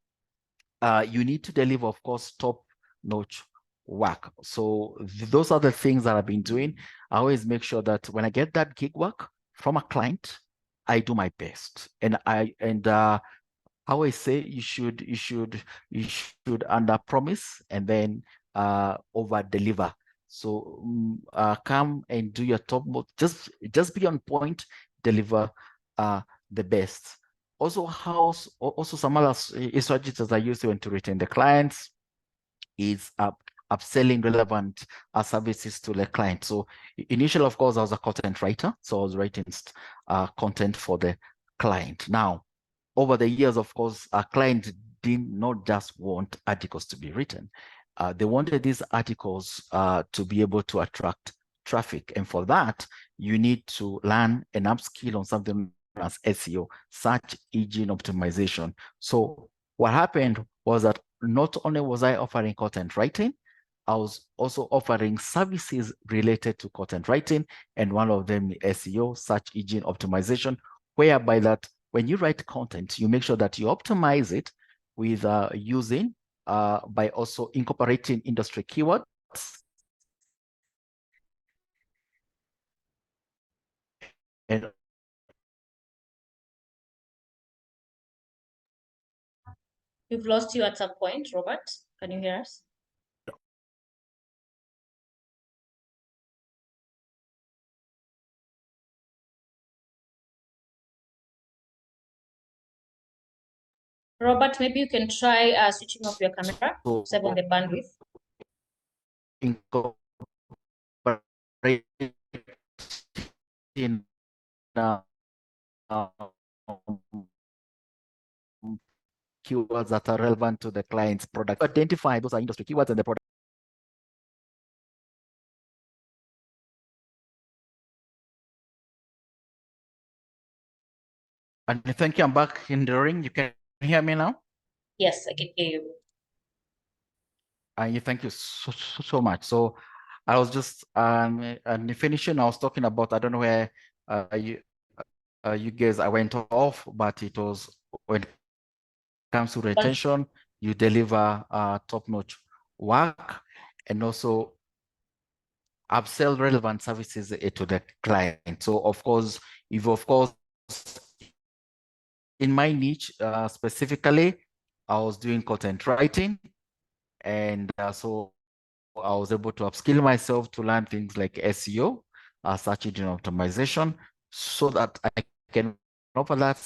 you need to deliver, of course, top-notch work. So those are the things that I've been doing. I always make sure that when I get that gig work from a client, I do my best. And I always say you should under promise and then over deliver. So come and do your top, just be on point, deliver the best. Also, some other strategies that I use to retain the clients is upselling relevant services to the client. So initially, of course, I was a content writer, so I was writing content for the client. Now, over the years, of course, our client did not just want articles to be written. They wanted these articles to be able to attract traffic. And for that, you need to learn and upskill on something as SEO, search engine optimization. So what happened was that not only was I offering content writing, I was also offering services related to content writing, and one of them SEO, search engine optimization, whereby that when you write content, you make sure that you optimize it with using by also incorporating industry keywords and We've lost you at some point, Robert. Can you hear us? Robert, maybe you can try switching off your camera, save on the bandwidth. In keywords that are relevant to the client's product. Identify those are industry keywords and the product. And thank you. I'm back in the ring. You can hear me now? Yes, I can hear you. Thank you so much. So I was just and finishing. I was talking about, I don't know where you guys I went off, but it was when it comes to retention, you deliver top-notch work and also upsell relevant services to the client. So of course, in my niche specifically, I was doing content writing, and so I was able to upskill myself to learn things like SEO, search engine optimization, so that I can offer that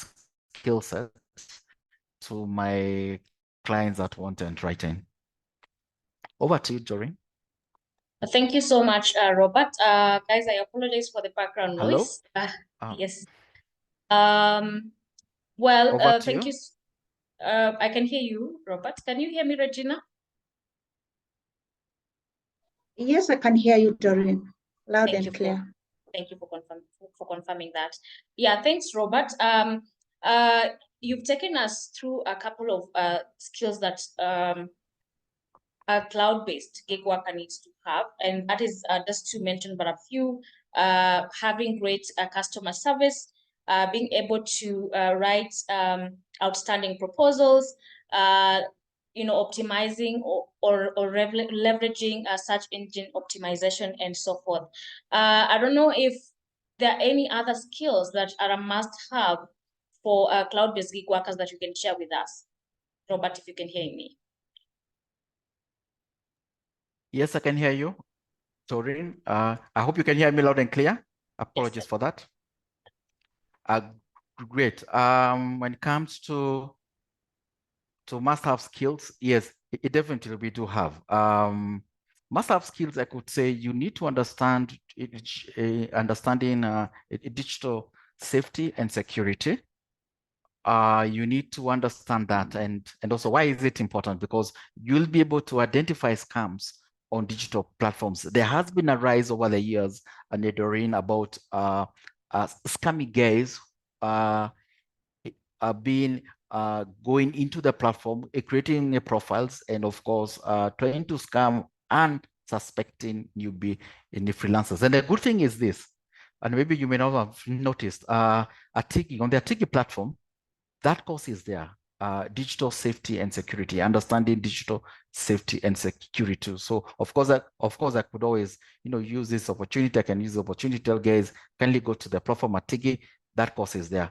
skill set to my clients that want content writing. Over to you, Doreen. Thank you so much, Robert. Guys, I apologize for the background noise. Yes. Well, thank you. I can hear you, Robert. Can you hear me, Regina? Yes, I can hear you, Doreen. Loud and clear. Thank you for confirming that. Yeah, thanks, Robert. You've taken us through a couple of skills that a cloud-based gig worker needs to have, and that is just to mention but a few: having great customer service, being able to write outstanding proposals, optimizing or leveraging search engine optimization, and so forth. I don't know if there are any other skills that are a must-have for cloud-based gig workers that you can share with us. Robert, if you can hear me. Yes, I can hear you, Doreen. I hope you can hear me loud and clear. Apologies for that. Great. When it comes to must-have skills, yes, it definitely we do have. Must-have skills, I could say, you need to understand understanding digital safety and security. You need to understand that, and also why is it important? Because you'll be able to identify scams on digital platforms. There has been a rise over the years, Doreen, about scammy guys being going into the platform, creating profiles, and of course, trying to scam unsuspecting newbie in the freelancers. And the good thing is this, and maybe you may not have noticed, on the Atigi platform, that course is there. Digital safety and security, understanding digital safety and security. So of course I could always, use this opportunity. I can use the opportunity to tell guys, kindly go to the platform Atigi. That course is there.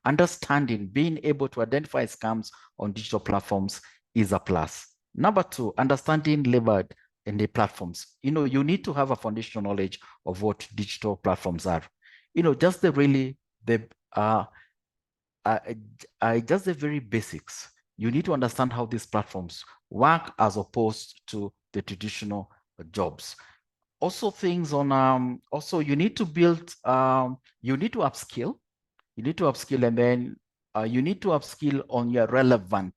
Understanding, being able to identify scams on digital platforms is a plus. Number two, understanding labor in the platforms. You need to have a foundational knowledge of what digital platforms are. Just just the very basics. You need to understand how these platforms work as opposed to the traditional jobs. Also things on, also you need to build, you need to upskill. You need to upskill, and then you need to upskill on your relevant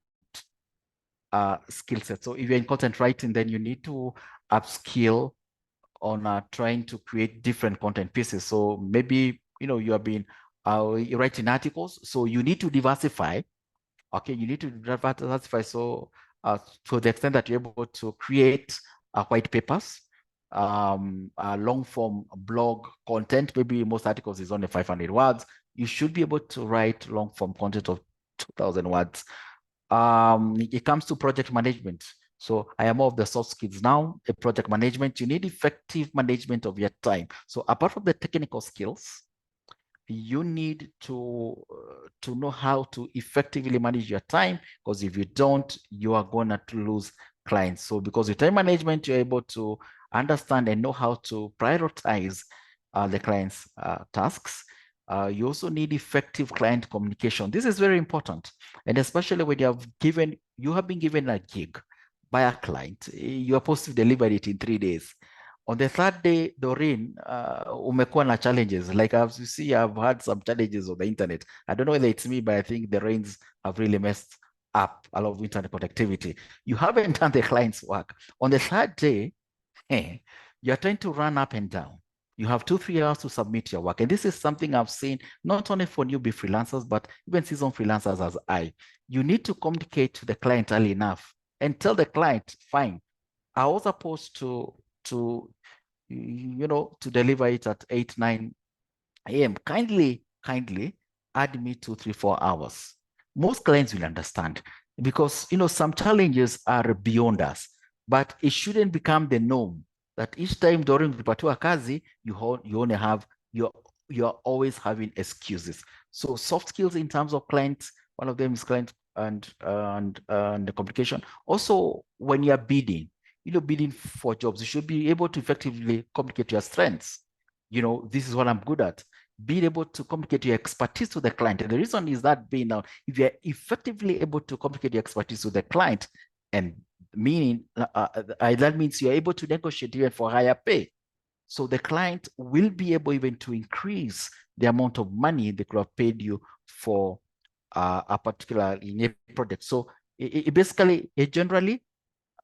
skill set. So if you're in content writing, then you need to upskill on trying to create different content pieces. So maybe, you have been you're writing articles, so you need to diversify. Okay, you need to diversify. So to the extent that you're able to create white papers, long form blog content, maybe most articles is only 500 words. You should be able to write long form content of 2,000 words. It comes to project management. So I am more of the soft skills now. A project management, you need effective management of your time. So apart from the technical skills, you need to know how to effectively manage your time, because if you don't, you are going to lose clients. So because with time management, you're able to understand and know how to prioritize the client's tasks. You also need effective client communication. This is very important. And especially when you have been given a gig by a client, you are supposed to deliver it in 3 days. On the third day, Doreen, umekuwa na challenges. Like as you see, I've had some challenges on the internet. I don't know whether it's me, but I think the rains have really messed up a lot of internet connectivity. You haven't done the client's work. On the third day, you're trying to run up and down. You have 2-3 hours to submit your work. And this is something I've seen not only for newbie freelancers, but even seasoned freelancers as I. You need to communicate to the client early enough and tell the client, fine, I was supposed to deliver it at 8-9 a.m. Kindly add me 2-3-4 hours. Most clients will understand, because some challenges are beyond us, but it shouldn't become the norm that each time during kupatiwa kazi you're always having excuses. So soft skills in terms of clients, one of them is client and the communication. Also, when you're bidding for jobs, you should be able to effectively communicate your strengths. This is what I'm good at. Being able to communicate your expertise to the client. And the reason is that if you're effectively able to communicate your expertise to the client, and meaning that means you're able to negotiate even for higher pay. So the client will be able even to increase the amount of money they could have paid you for a particular product. So generally,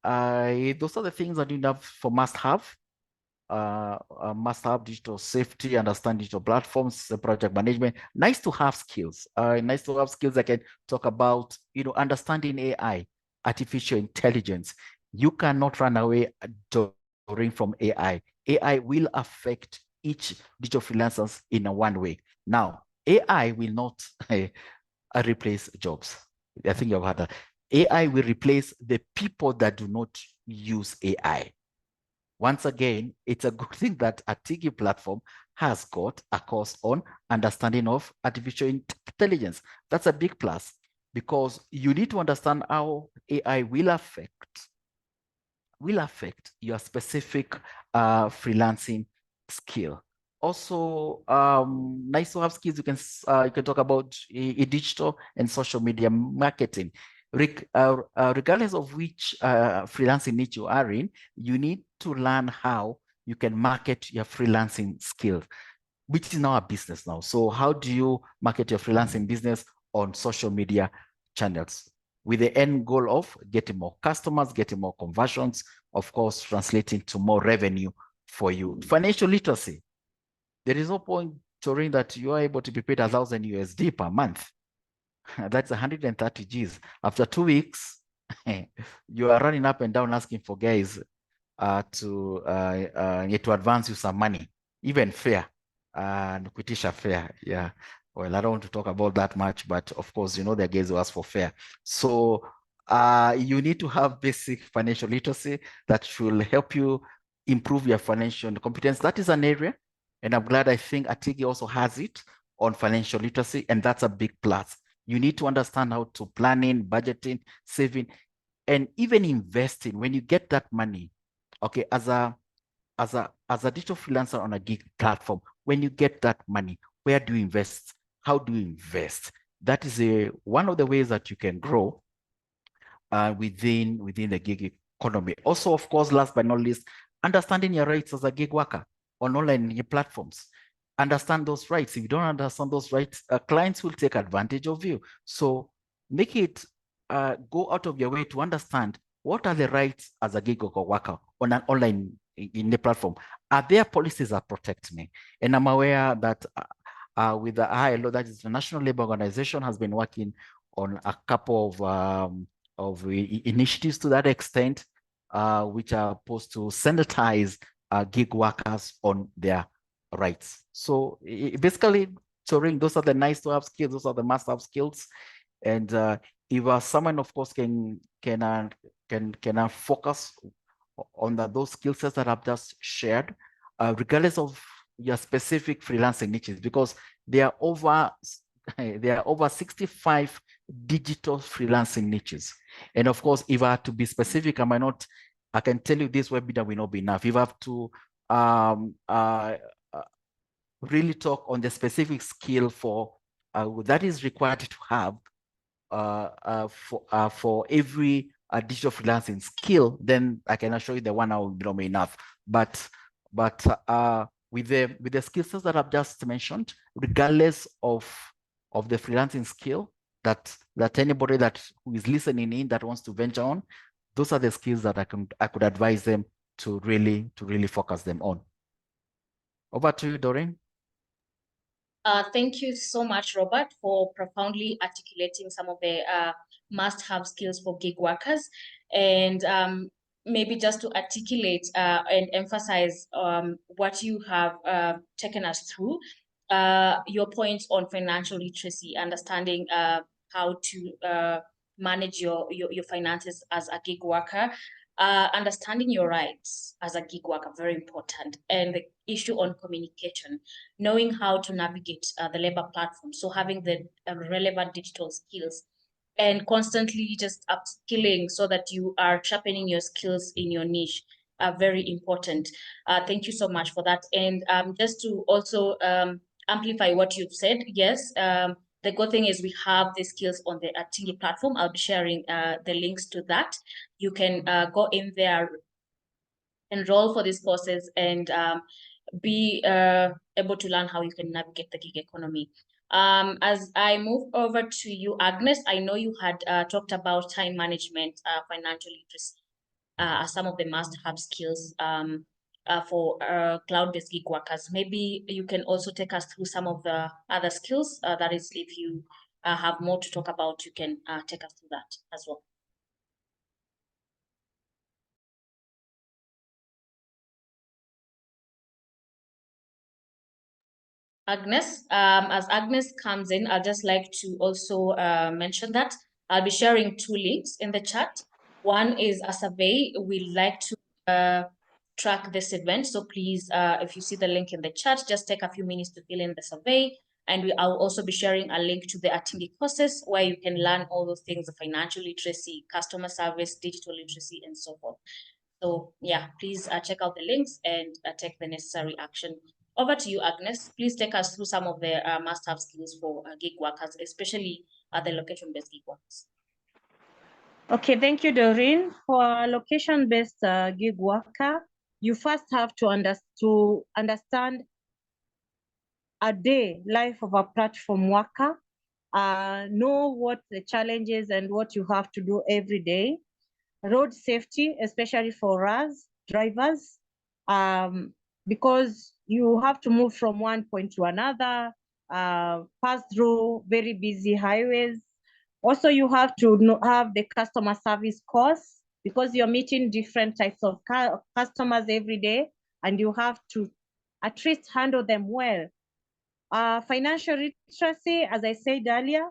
those are the things that you have for must-have digital safety, understand digital platforms, project management. Nice to have skills. I can talk about, understanding AI, artificial intelligence. You cannot run away from AI. AI will affect each digital freelancers in one way. Now, AI will not replace jobs. I think you've heard that. AI will replace the people that do not use AI. Once again, it's a good thing that Atigi platform has got a course on understanding of artificial intelligence. That's a big plus, because you need to understand how AI will affect your specific freelancing skill. Also, nice to have skills. You can talk about digital and social media marketing. regardless of which freelancing niche you are in, you need to learn how you can market your freelancing skills, which is now a business now. So how do you market your freelancing business on social media channels with the end goal of getting more customers, getting more conversions, of course, translating to more revenue for you. Financial literacy. There is no point showing that you are able to be paid 1,000 USD per month. That's 130 Gs. After 2 weeks, you are running up and down asking for guys to advance you some money, even fair, and kuitisha fair. Yeah. Well, I don't want to talk about that much, but of course, you know, the guys who ask for fair. So you need to have basic financial literacy that will help you improve your financial competence. That is an area, and I'm glad I think 𝐷𝐷𝐷𝐷 also has it on financial literacy, and that's a big plus. You need to understand how to planning, budgeting, saving, and even investing. When you get that money, okay, as a digital freelancer on a gig platform, when you get that money, where do you invest? How do you invest? That is one of the ways that you can grow within the gig economy. Also, of course, last but not least, understanding your rights as a gig worker on online platforms. Understand those rights. If you don't understand those rights, clients will take advantage of you. So make it go out of your way to understand what are the rights as a gig worker on an online in the platform. Are there policies that protect me? And I'm aware that with the ILO, that is the National Labor Organization, has been working on a couple of initiatives to that extent, which are supposed to sanitize gig workers on their rights. So basically, Turing, those are the nice to have skills, those are the must have skills. And if someone, of course, can focus on those skill sets that I've just shared, regardless of your specific freelancing niches, because there are over 65 digital freelancing niches. And of course, if I have to be specific, I can tell you this webinar will not be enough. If I have to really talk on the specific skill for that is required to have for every digital freelancing skill, then I can assure you the 1 hour will not be enough. But with the skill sets that I've just mentioned, regardless of the freelancing skill that anybody who is listening in that wants to venture on, those are the skills that I could advise them to really focus them on. Over to you, Doreen. Thank you so much, Robert, for profoundly articulating some of the must-have skills for gig workers. And maybe just to articulate and emphasize what you have taken us through, your points on financial literacy, understanding how to manage your finances as a gig worker, understanding your rights as a gig worker, very important, and the issue on communication, knowing how to navigate the labor platform, so having the relevant digital skills, and constantly just upskilling so that you are sharpening your skills in your niche are very important. Thank you so much for that. And just to also amplify what you've said, yes, the good thing is we have the skills on the 𝐷𝐷𝐷𝐷𝐷 platform. I'll be sharing the links to that. You can go in there, enroll for these courses, and be able to learn how you can navigate the gig economy. As I move over to you, Agnes, I know you had talked about time management, financial literacy, as some of the must-have skills for cloud-based gig workers. Maybe you can also take us through some of the other skills. That is, if you have more to talk about, you can take us through that as well. Agnes, as Agnes comes in, I'd just like to also mention that I'll be sharing 2 links in the chat. One is a survey. We'd like to track this event. So please, if you see the link in the chat, just take a few minutes to fill in the survey. And I'll also be sharing a link to the 𝐷𝐷𝐷𝐷𝐷 courses where you can learn all those things, the financial literacy, customer service, digital literacy, and so forth. So yeah, please check out the links and take the necessary action. Over to you, Agnes. Please take us through some of the must-have skills for gig workers, especially the location-based gig workers. Okay, thank you, Doreen. For location-based gig worker, you first have to understand a day life of a platform worker, know what the challenges and what you have to do every day. Road safety, especially for us drivers, because you have to move from one point to another, pass through very busy highways. Also, you have to have the customer service course because you're meeting different types of customers every day, and you have to at least handle them well. Financial literacy, as I said earlier,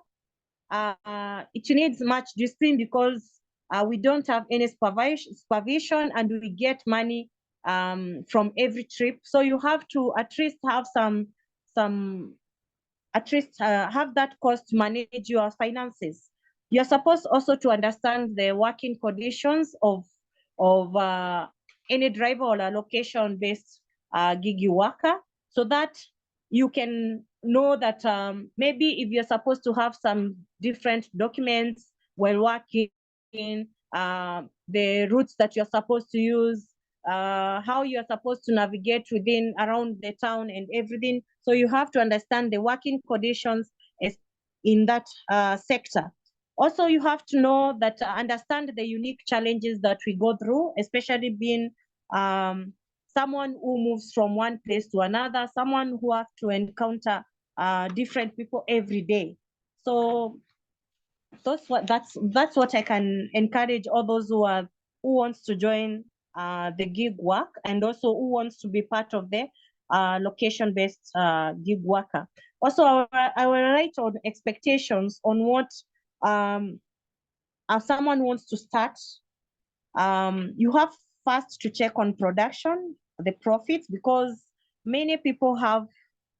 it needs much discipline because we don't have any supervision and we get money from every trip. So you have to at least have have that cost to manage your finances. You're supposed also to understand the working conditions of any driver or a location-based gig worker, so that you can know that maybe if you're supposed to have some different documents while working, the routes that you're supposed to use, how you're supposed to navigate within around the town and everything. So you have to understand the working conditions in that sector. Also, you have to know that understand the unique challenges that we go through, especially being someone who moves from one place to another, someone who has to encounter different people every day. So that's what I can encourage all those who wants to join the gig work, and also who wants to be part of the location-based gig worker. Also, I will write on expectations on what if someone wants to start. You have first to check on production, the profits, because many people have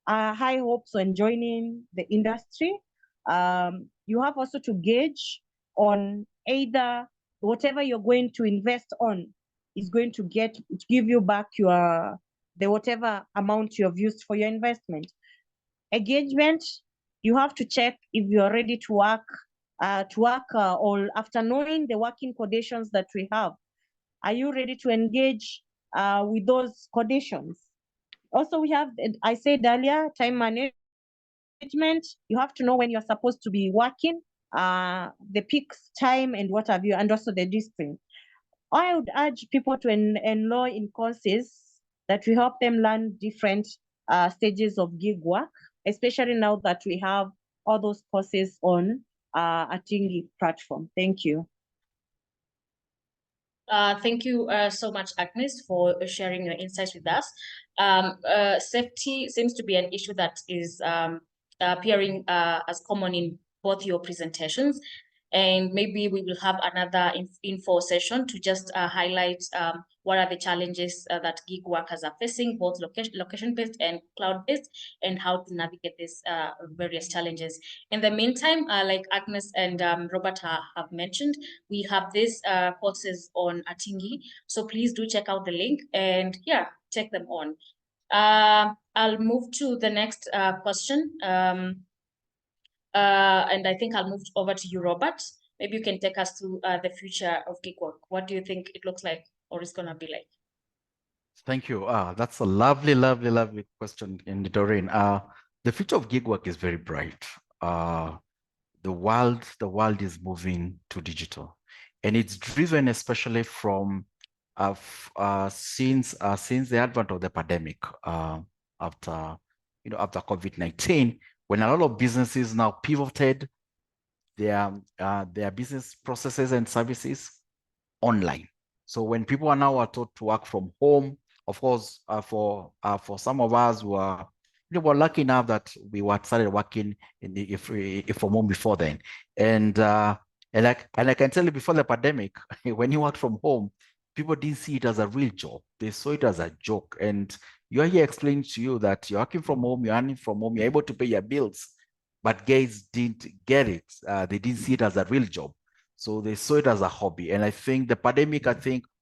high hopes on joining the industry. You have also to gauge on either whatever you're going to invest on is going to give you back the whatever amount you have used for your investment. Engagement, you have to check if you're ready to work or after knowing the working conditions that we have. Are you ready to engage with those conditions? Also, we have, I said earlier, time management. You have to know when you're supposed to be working, the peak time and what have you, and also the discipline. I would urge people to enroll in courses that will help them learn different stages of gig work, especially now that we have all those courses on a Tingi platform. Thank you. Thank you so much, Agnes, for sharing your insights with us. Safety seems to be an issue that is appearing as common in both your presentations. And maybe we will have another info session to just highlight what are the challenges that gig workers are facing, both location-based and cloud-based, and how to navigate these various challenges. In the meantime, like Agnes and Robert have mentioned, we have these courses on Atingi. So please do check out the link and yeah, take them on. I'll move to the next question. And I think I'll move over to you, Robert. Maybe you can take us through the future of gig work. What do you think it looks like or is going to be like? Thank you. That's a lovely, lovely, lovely question, Doreen. The future of gig work is very bright. The world is moving to digital, and it's driven especially from since the advent of the pandemic, after COVID-19, when a lot of businesses now pivoted their business processes and services online. So when people are now taught to work from home, of course, for some of us who are we're lucky enough that we started working from home before then, and I can tell you, before the pandemic, when you worked from home, people didn't see it as a real job. They saw it as a joke. And you're here explaining to you that you're working from home, you're earning from home, you're able to pay your bills, but guys didn't get it. They didn't see it as a real job. So they saw it as a hobby. And I think the pandemic,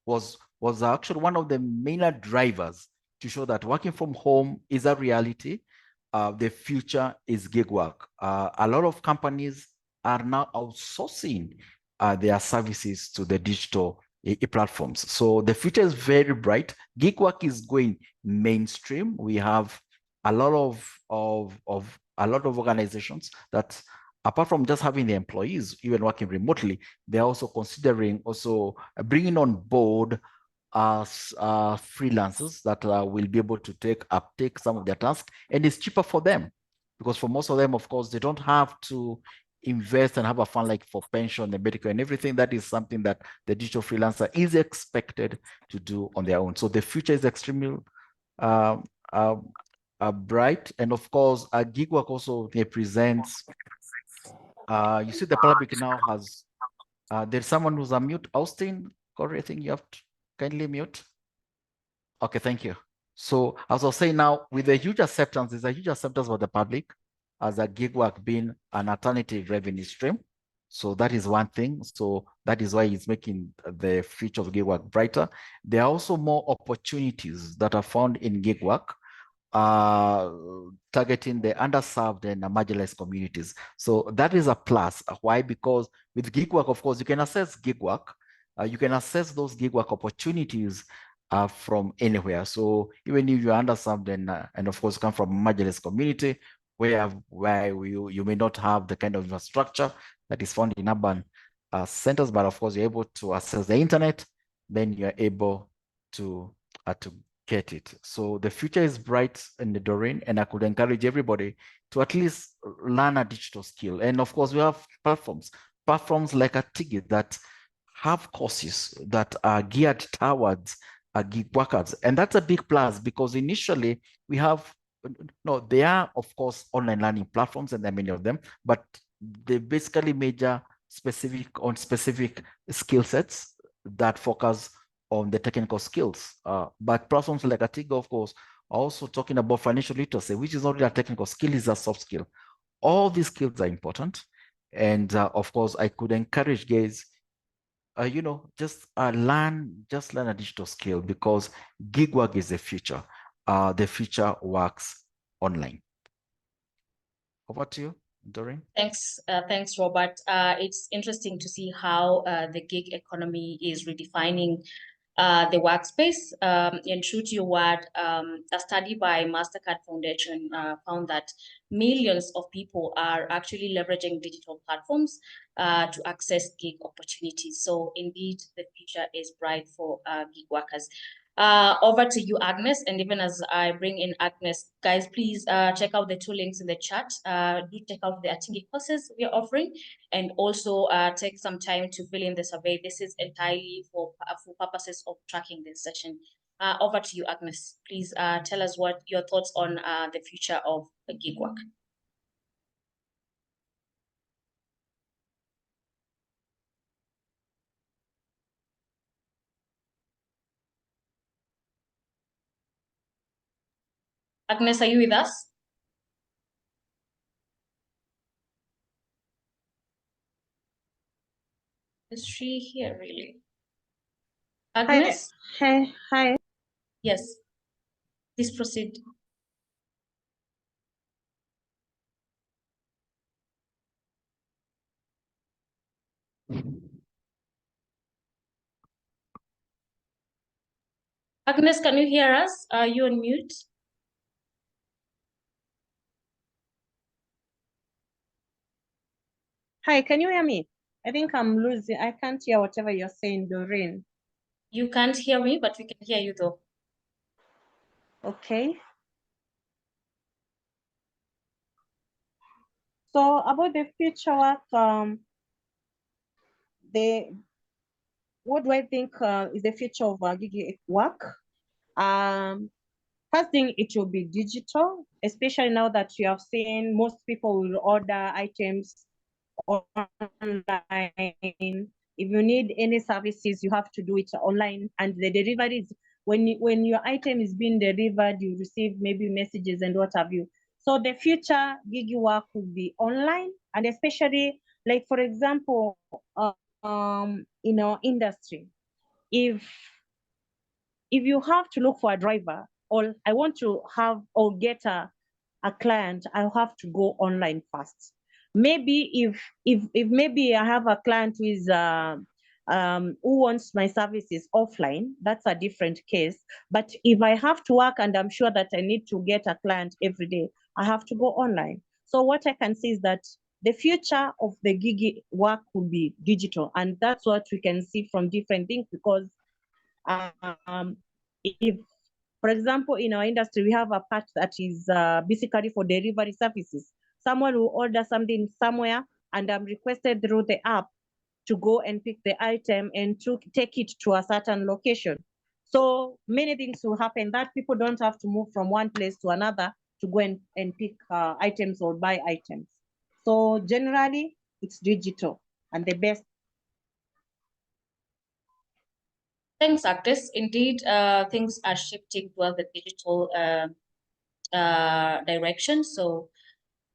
was actually one of the main drivers to show that working from home is a reality. The future is gig work. A lot of companies are now outsourcing their services to the digital platforms. So the future is very bright. Gig work is going mainstream. We have a lot of organizations that, apart from just having the employees even working remotely, they're also considering bringing on board freelancers that will be able to take some of their tasks, and it's cheaper for them, because for most of them, of course, they don't have to invest and have a fund like for pension and medical and everything. That is something that the digital freelancer is expected to do on their own. So the future is extremely bright. And of course, gig work also represents, you see the public now has, there's someone who's on mute. Austin, Corey, I think you have to kindly mute. Okay, thank you. So as I was saying now, with a huge acceptance, there's a huge acceptance for the public as a gig work being an alternative revenue stream. So that is one thing. So that is why it's making the future of gig work brighter. There are also more opportunities that are found in gig work, targeting the underserved and marginalized communities. So that is a plus. Why? Because with gig work, of course, you can access gig work. You can access those gig work opportunities from anywhere. So even if you're underserved and of course come from a marginalized community where you may not have the kind of infrastructure that is found in urban centers, but of course you're able to access the internet, then you're able to get it. So the future is bright in the Doreen, and I could encourage everybody to at least learn a digital skill. And of course we have platforms like Atigi that have courses that are geared towards gig workers. And that's a big plus, because initially we have, there are of course online learning platforms, and there are many of them, but they basically major on specific skill sets that focus on the technical skills. But platforms like Atiga, of course, are also talking about financial literacy, which is not really a technical skill, it's a soft skill. All these skills are important. And of course, I could encourage guys, just learn a digital skill, because gig work is the future. The future works online. Over to you, Doreen. Thanks, Robert. It's interesting to see how the gig economy is redefining the workspace. And true to your word, a study by Mastercard Foundation found that millions of people are actually leveraging digital platforms to access gig opportunities. So indeed, the future is bright for gig workers. Over to you, Agnes. And even as I bring in Agnes, guys, please check out the two links in the chat. Do check out the Atingi courses we are offering, and also take some time to fill in the survey. This is entirely for purposes of tracking this session. Over to you, Agnes. Please tell us what your thoughts on the future of gig work. Agnes, are you with us? Is she here really? Agnes? Hi. Yes. Please proceed. Agnes, can you hear us? Are you on mute? Hi, can you hear me? I think I'm losing. I can't hear whatever you're saying, Doreen. You can't hear me, but we can hear you though. Okay. So about the future work, what do I think is the future of gig work? First thing, it will be digital, especially now that you have seen most people will order items online. If you need any services, you have to do it online, and the deliveries, when your item is being delivered, you receive maybe messages and what have you. So the future gig work will be online, and especially like, for example, in our industry, if you have to look for a driver, or I want to have or get a client, I'll have to go online first. maybe if maybe I have a client who is who wants my services offline, that's a different case. But if I have to work and I'm sure that I need to get a client every day, I have to go online. So what I can say is that the future of the gig work will be digital, and that's what we can see from different things, because if, for example, in our industry, we have a part that is basically for delivery services. Someone will order something somewhere, and I'm requested through the app to go and pick the item and to take it to a certain location. So many things will happen that people don't have to move from one place to another to go and pick items or buy items. So generally, it's digital and the best. Thanks, Agnes. Indeed, things are shifting towards the digital direction. So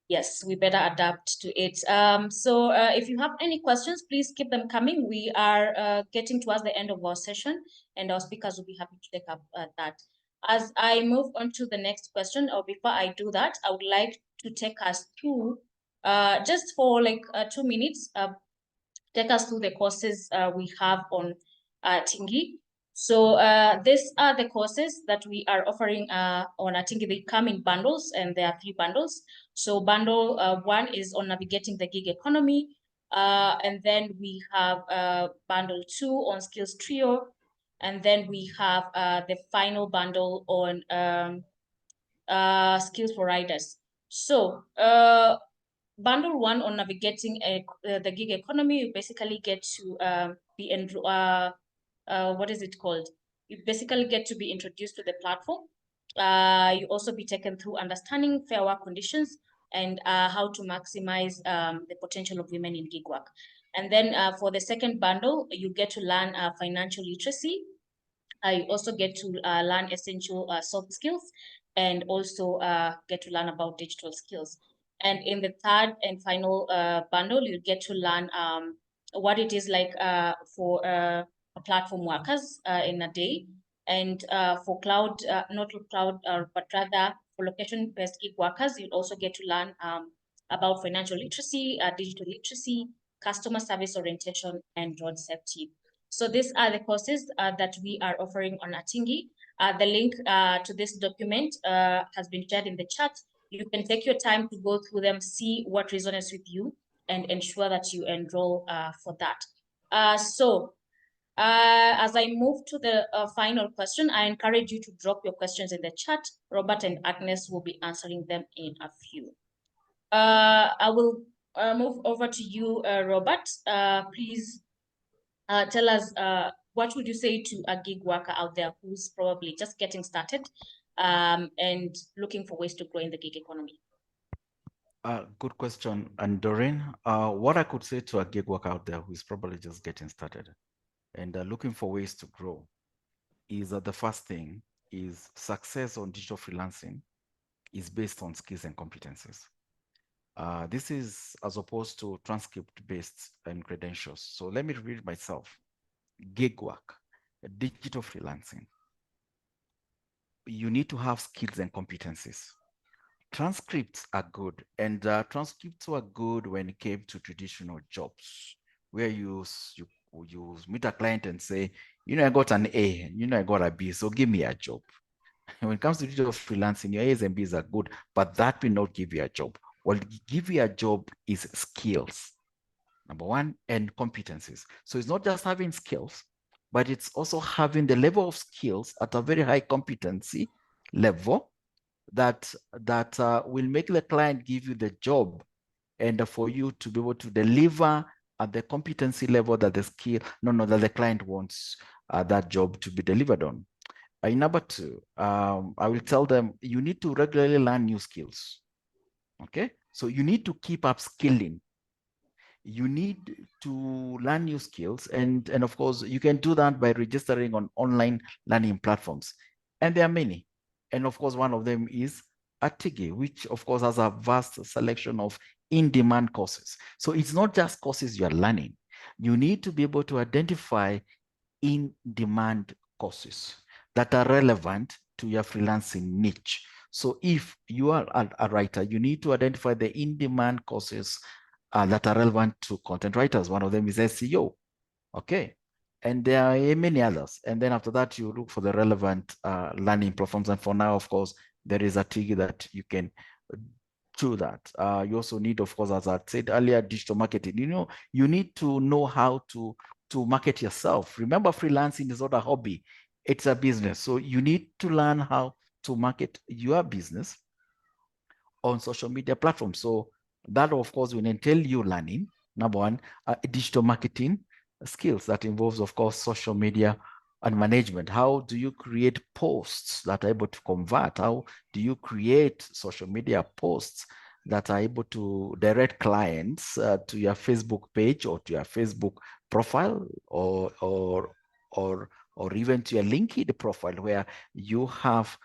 yes, we better adapt to it. So if you have any questions, please keep them coming. We are getting towards the end of our session, and our speakers will be happy to take up that. As I move on to the next question, or before I do that, I would like to take us through, just for like 2 minutes, take us through the courses we have on Tingi. So these are the courses that we are offering on Tingi. They come in bundles, and there are 3 bundles. So bundle 1 is on navigating the gig economy. And then we have bundle 2 on skills trio. And then we have the final bundle on skills for riders. So bundle 1 on navigating the gig economy, you basically get to be what is it called? You basically get to be introduced to the platform. You also be taken through understanding fair work conditions and how to maximize the potential of women in gig work. And then for the second bundle, you get to learn financial literacy. You also get to learn essential soft skills, and also get to learn about digital skills. And in the third and final bundle, you get to learn what it is like for platform workers in a day. And for cloud, not cloud, but rather for location-based gig workers, you also get to learn about financial literacy, digital literacy, customer service orientation, and road safety. So these are the courses that we are offering on Atingi. The link to this document has been shared in the chat. You can take your time to go through them, see what resonates with you, and ensure that you enroll for that. So as I move to the final question, I encourage you to drop your questions in the chat. Robert and Agnes will be answering them in a few. I will move over to you, Robert. Please tell us, what would you say to a gig worker out there who's probably just getting started and looking for ways to grow in the gig economy? Good question. And Doreen, what I could say to a gig worker out there who is probably just getting started and looking for ways to grow is that the first thing is success on digital freelancing is based on skills and competencies. This is as opposed to transcript-based and credentials. So let me read myself. Gig work, digital freelancing. You need to have skills and competencies. Transcripts are good, and transcripts were good when it came to traditional jobs, where you meet a client and say, you know, I got an A, you know, I got a B, so give me a job. When it comes to digital freelancing, your A's and B's are good, but that will not give you a job. What will give you a job is skills, number 1, and competencies. So it's not just having skills, but it's also having the level of skills at a very high competency level that will make the client give you the job, and for you to be able to deliver at the competency level that the that the client wants that job to be delivered on. Number 2, I will tell them you need to regularly learn new skills. Okay, so you need to keep up skilling. You need to learn new skills, and of course you can do that by registering on online learning platforms, and there are many. And of course, one of them is Atingi, which of course has a vast selection of in-demand courses. So it's not just courses you are learning. You need to be able to identify in-demand courses that are relevant to your freelancing niche. So if you are a writer, you need to identify the in-demand courses that are relevant to content writers. One of them is SEO. Okay. And there are many others. And then after that, you look for the relevant learning platforms. And for now, of course, there is a TIG that you can do that. You also need, of course, as I said earlier, digital marketing. You need to know how to market yourself. Remember, freelancing is not a hobby. It's a business. So you need to learn how to market your business on social media platforms. So that, of course, will entail you learning, number one, digital marketing skills that involves, of course, social media and management. How do you create posts that are able to convert? How do you create social media posts that are able to direct clients to your Facebook page or to your Facebook profile or even to your LinkedIn profile, where you have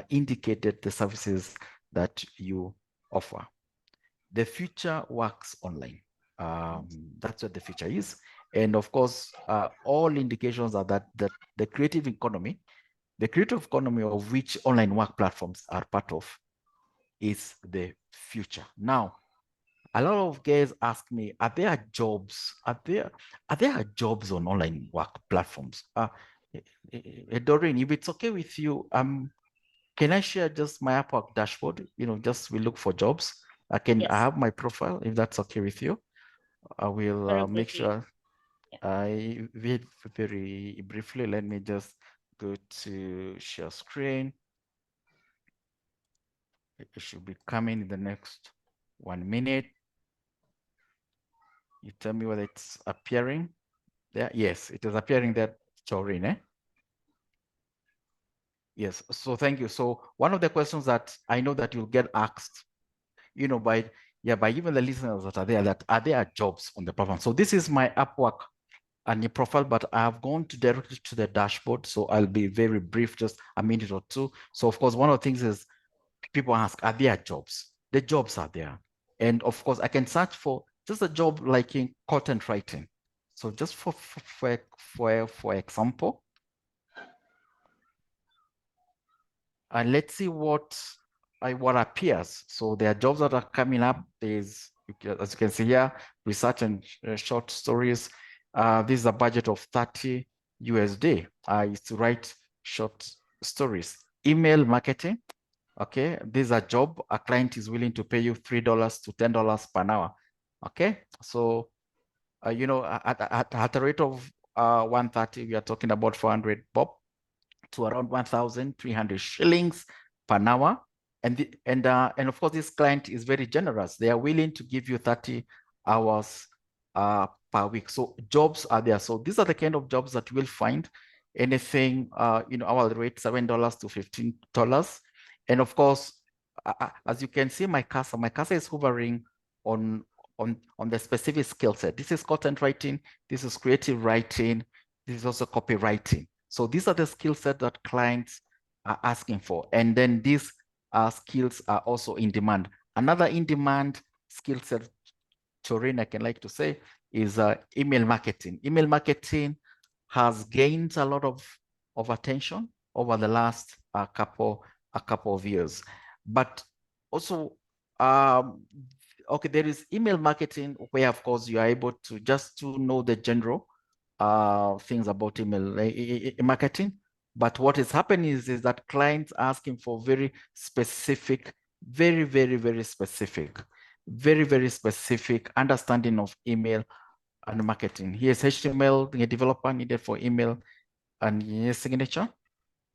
indicated the services that you offer? The future works online. That's what the future is. And of course, all indications are that the creative economy of which online work platforms are part of, is the future. Now, a lot of guys ask me, are there jobs? Are there jobs on online work platforms? Doreen, if it's okay with you, can I share just my Upwork dashboard? Just we look for jobs. I have my profile, if that's okay with you. I will make sure. I wait very briefly. Let me just go to share screen. It should be coming in the next 1 minute. You tell me whether it's appearing there. Yes, it is appearing there, Doreen, eh? Yes, so thank you. So one of the questions that I know that you'll get asked, by even the listeners that are there, that are there jobs on the platform. So this is my Upwork and your profile, but I have gone directly to the dashboard. So I'll be very brief, just a minute or two. So of course, one of the things is people ask, are there jobs? The jobs are there. And of course, I can search for just a job like in content writing. So just for example, and let's see what appears. So there are jobs that are coming up. There's, as you can see here, research and short stories. This is a budget of $30 USD. Is to write short stories. Email marketing. Okay, this is a job. A client is willing to pay you $3 to $10 per hour. Okay, so at a rate of 130, we are talking about 400 bob to around 1,300 shillings per hour. And of course, this client is very generous. They are willing to give you 30 hours per week. So jobs are there. So these are the kind of jobs that you will find. Anything, our rate $7 to $15. And of course, as you can see, my cursor is hovering on the specific skill set. This is content writing. This is creative writing. This is also copywriting. So these are the skill set that clients are asking for. And then these skills are also in demand. Another in-demand skill set, Doreen, I can like to say, is email marketing. Email marketing has gained a lot of attention over the last couple of years. But also, okay, there is email marketing where, of course, you are able to just to know the general things about email marketing. But what is happening is that clients are asking for very specific, very, very, very specific, very, very specific understanding of email and marketing. Here's HTML, a developer needed for email and signature.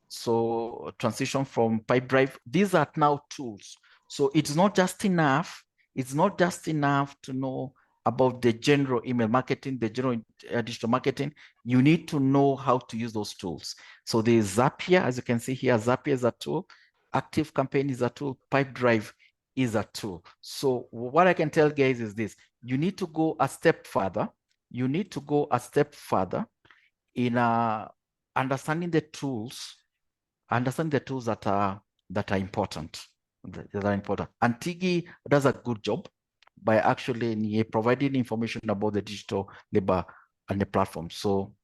So transition from Pipedrive. These are now tools. So it's not just enough. It's not just enough to know about the general email marketing, the general digital marketing. You need to know how to use those tools. So there's Zapier, as you can see here. Zapier is a tool. Active Campaign is a tool. Pipedrive is a tool. So what I can tell guys is this: you need to go a step further. You need to go a step further in understanding the tools. Understand the tools that are important. And Tigi does a good job by actually providing information about the digital labor and the platform. So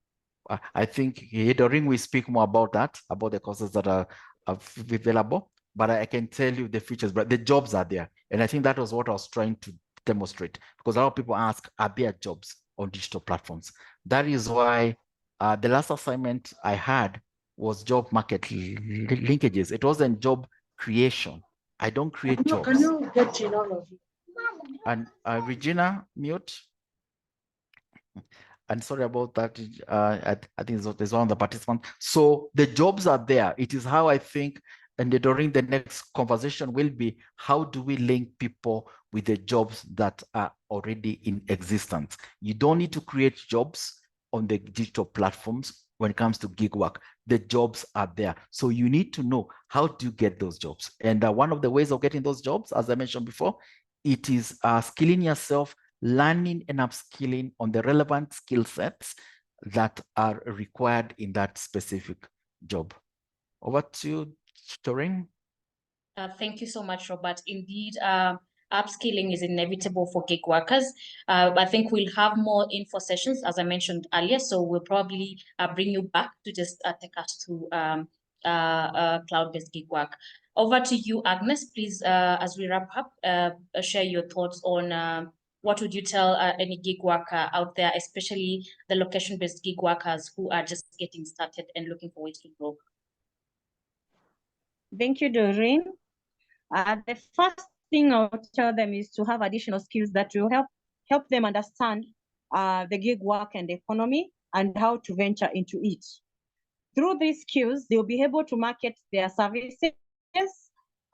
I think Doreen will speak more about that, about the courses that are available. But I can tell you the features, but the jobs are there. And I think that was what I was trying to demonstrate, because a lot of people ask, are there jobs on digital platforms? That is why the last assignment I had was job market linkages. It wasn't job creation. I don't create jobs. Can you get in all of you? And Regina, mute. And sorry about that. I think there's one of the participants. So the jobs are there. It is how I think, and during the next conversation will be, how do we link people with the jobs that are already in existence? You don't need to create jobs on the digital platforms when it comes to gig work. The jobs are there. So you need to know, how do you get those jobs? And one of the ways of getting those jobs, as I mentioned before, it is skilling yourself, learning and upskilling on the relevant skill sets that are required in that specific job. Over to you, Doreen. Thank you so much, Robert. Indeed, upskilling is inevitable for gig workers. I think we'll have more info sessions, as I mentioned earlier, so we'll probably bring you back to just take us through cloud-based gig work. Over to you, Agnes, please, as we wrap up, share your thoughts on what would you tell any gig worker out there, especially the location-based gig workers who are just getting started and looking for ways to grow? Thank you, Doreen. The first thing I would tell them is to have additional skills that will help them understand the gig work and the economy and how to venture into it. Through these skills, they'll be able to market their services,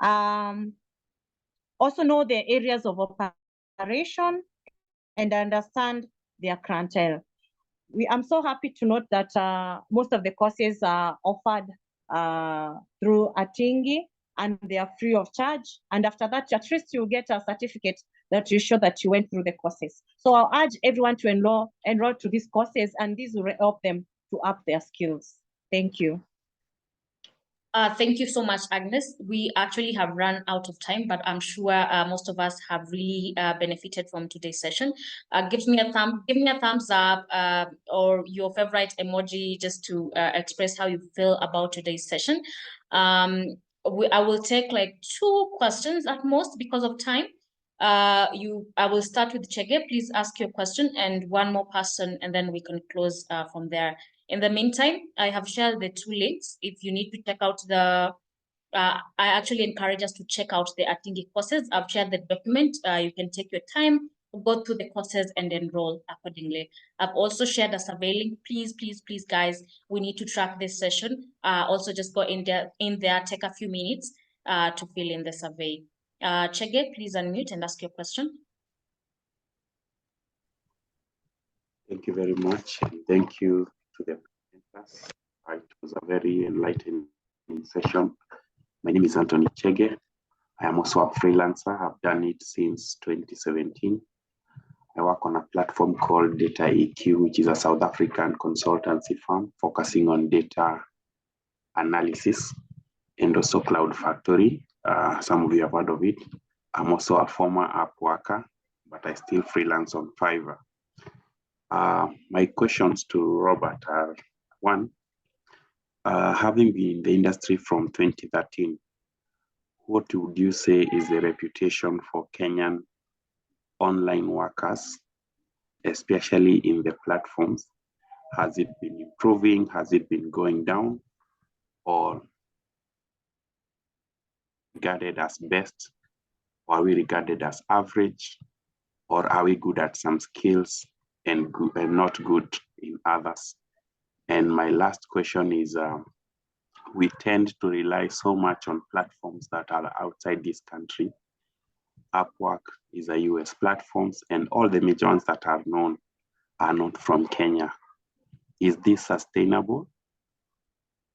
also know the areas of operation and understand their clientele. I'm so happy to note that most of the courses are offered through Atingi, and they are free of charge. And after that, at least you'll get a certificate that you show that you went through the courses. So I'll urge everyone to enroll to these courses, and these will help them to up their skills. Thank you. Thank you so much, Agnes. We actually have run out of time, but I'm sure most of us have really benefited from today's session. Give me a thumbs up or your favorite emoji just to express how you feel about today's session. I will take like 2 questions at most because of time. I will start with 𝐥𝐵. Please ask your question, and one more person, and then we can close from there. In the meantime, I have shared the 2 links. If you need to check out I actually encourage us to check out the Atingi courses. I've shared the document. You can take your time, go through the courses and enroll accordingly. I've also shared a survey link. Please, please, please, guys, we need to track this session. Also just go in there, take a few minutes to fill in the survey. 𝐥𝐵, please unmute and ask your question. Thank you very much, and thank you to the presenters. It was a very enlightening session. My name is Anthony 𝐥𝐵. I am also a freelancer. I've done it since 2017. I work on a platform called 𝐷ata-EQ, which is a South African consultancy firm focusing on data analysis, and also Cloud Factory. Some of you have heard of it. I'm also a former app worker, but I still freelance on Fiverr. My questions to Robert are: 1, having been in the industry from 2013, what would you say is the reputation for Kenyan online workers, especially in the platforms? Has it been improving? Has it been going down? Or regarded as best? Or are we regarded as average? Or are we good at some skills and not good in others? And my last question is, we tend to rely so much on platforms that are outside this country. Upwork is a US platform, and all the major ones that are known are not from Kenya. Is this sustainable?